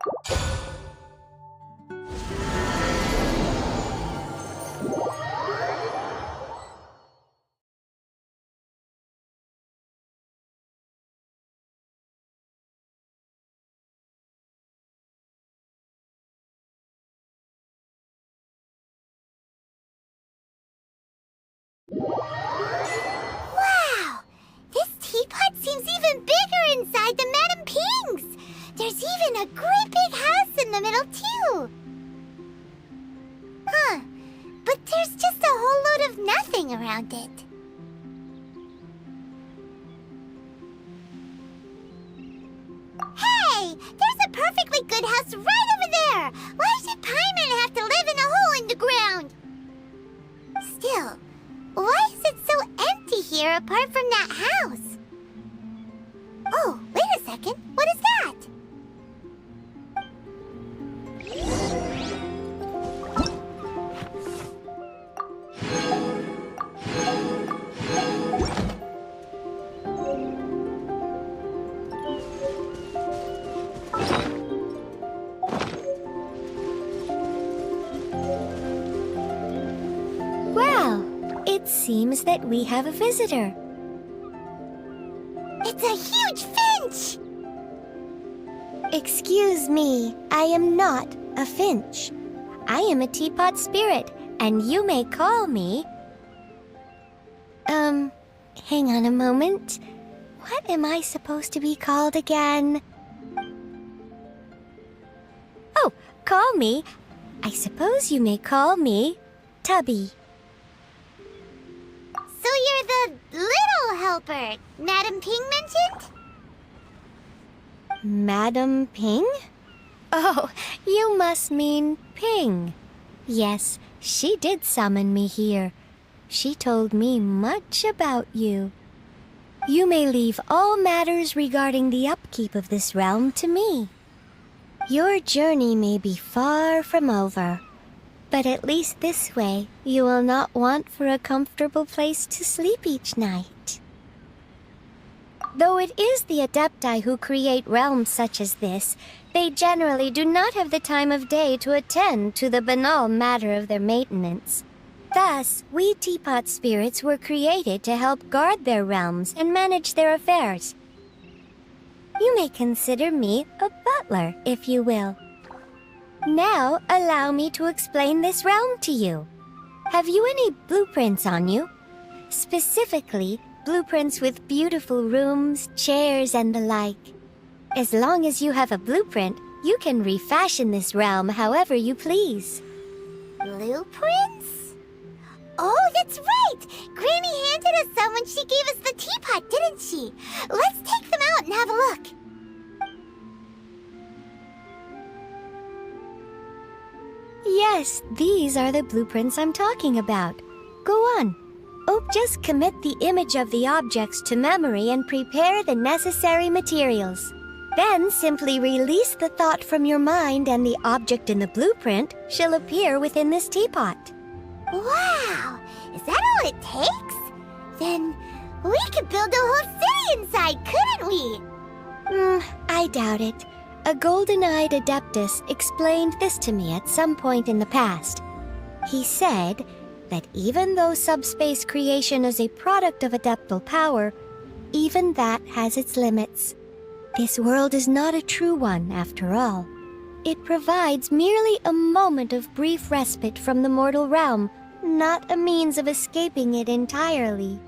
Speaker 3: Wow! This teapot seems even bigger inside than Madame Ping's! There's even a great big house in the middle, too! Huh. But there's just a whole load of nothing around it. Hey! There's a perfectly good house right over there! Why should Paimon have to live in a hole in the ground? Still, why is it so empty here apart from that house? Oh, wait a second. What is that?
Speaker 5: Well, it seems that we have a visitor.
Speaker 3: It's a huge finch!
Speaker 5: Excuse me, I am not a finch. I am a teapot spirit, and you may call me... hang on a moment. What am I supposed to be called again? Oh, call me. I suppose you may call me Tubby.
Speaker 3: So you're the little helper Madame Ping mentioned?
Speaker 5: Madam Ping? Oh, you must mean Ping. Yes, she did summon me here. She told me much about you. You may leave all matters regarding the upkeep of this realm to me. Your journey may be far from over, but at least this way you will not want for a comfortable place to sleep each night. Though it is the Adepti who create realms such as this, they generally do not have the time of day to attend to the banal matter of their maintenance. Thus, we teapot spirits were created to help guard their realms and manage their affairs. You may consider me a butler, if you will. Now, allow me to explain this realm to you. Have you any blueprints on you? Specifically, blueprints with beautiful rooms, chairs, and the like. As long as you have a blueprint, you can refashion this realm however you please.
Speaker 3: Blueprints? Oh, that's right! Granny handed us some when she gave us the teapot, didn't she? Let's take them out and have a look.
Speaker 5: Yes, these are the blueprints I'm talking about. Go on. Oh, just commit the image of the objects to memory and prepare the necessary materials. Then simply release the thought from your mind and the object in the blueprint shall appear within this teapot.
Speaker 3: Wow! Is that all it takes? Then we could build a whole city inside, couldn't we?
Speaker 5: I doubt it. A golden-eyed adeptus explained this to me at some point in the past. He said that even though subspace creation is a product of adeptal power, even that has its limits. This world is not a true one, after all. It provides merely a moment of brief respite from the mortal realm, not a means of escaping it entirely.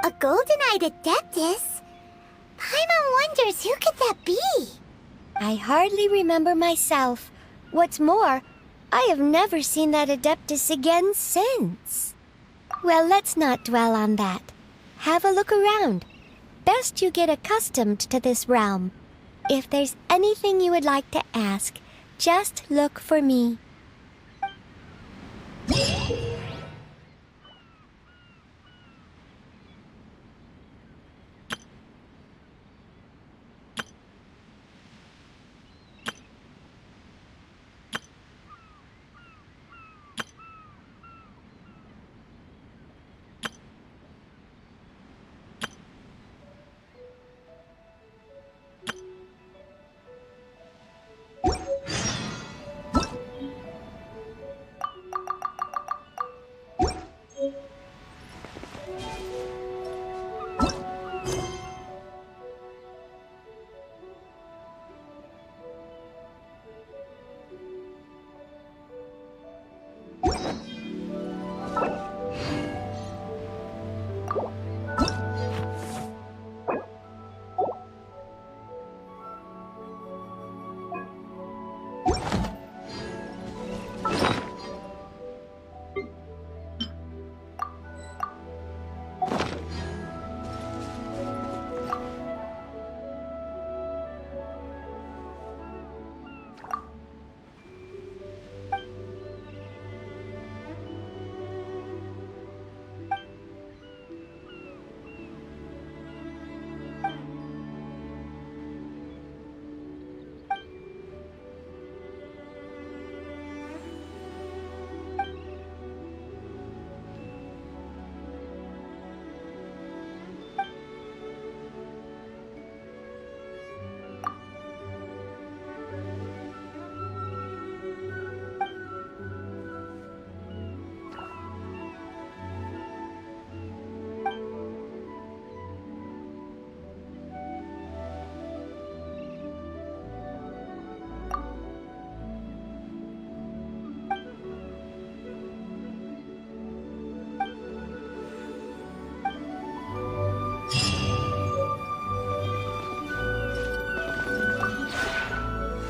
Speaker 3: A golden-eyed adeptus? Paimon wonders who could that be?
Speaker 5: I hardly remember myself. What's more, I have never seen that adeptus again since. Well, let's not dwell on that. Have a look around. Best you get accustomed to this realm. If there's anything you would like to ask, just look for me.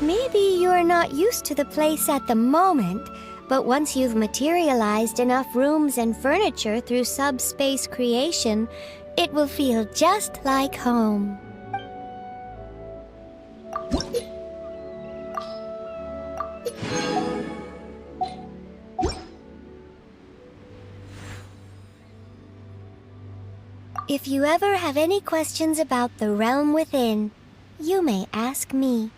Speaker 15: Maybe you're not used to the place at the moment, but once you've materialized enough rooms and furniture through subspace creation, it will feel just like home. If you ever have any questions about the realm within, you may ask me.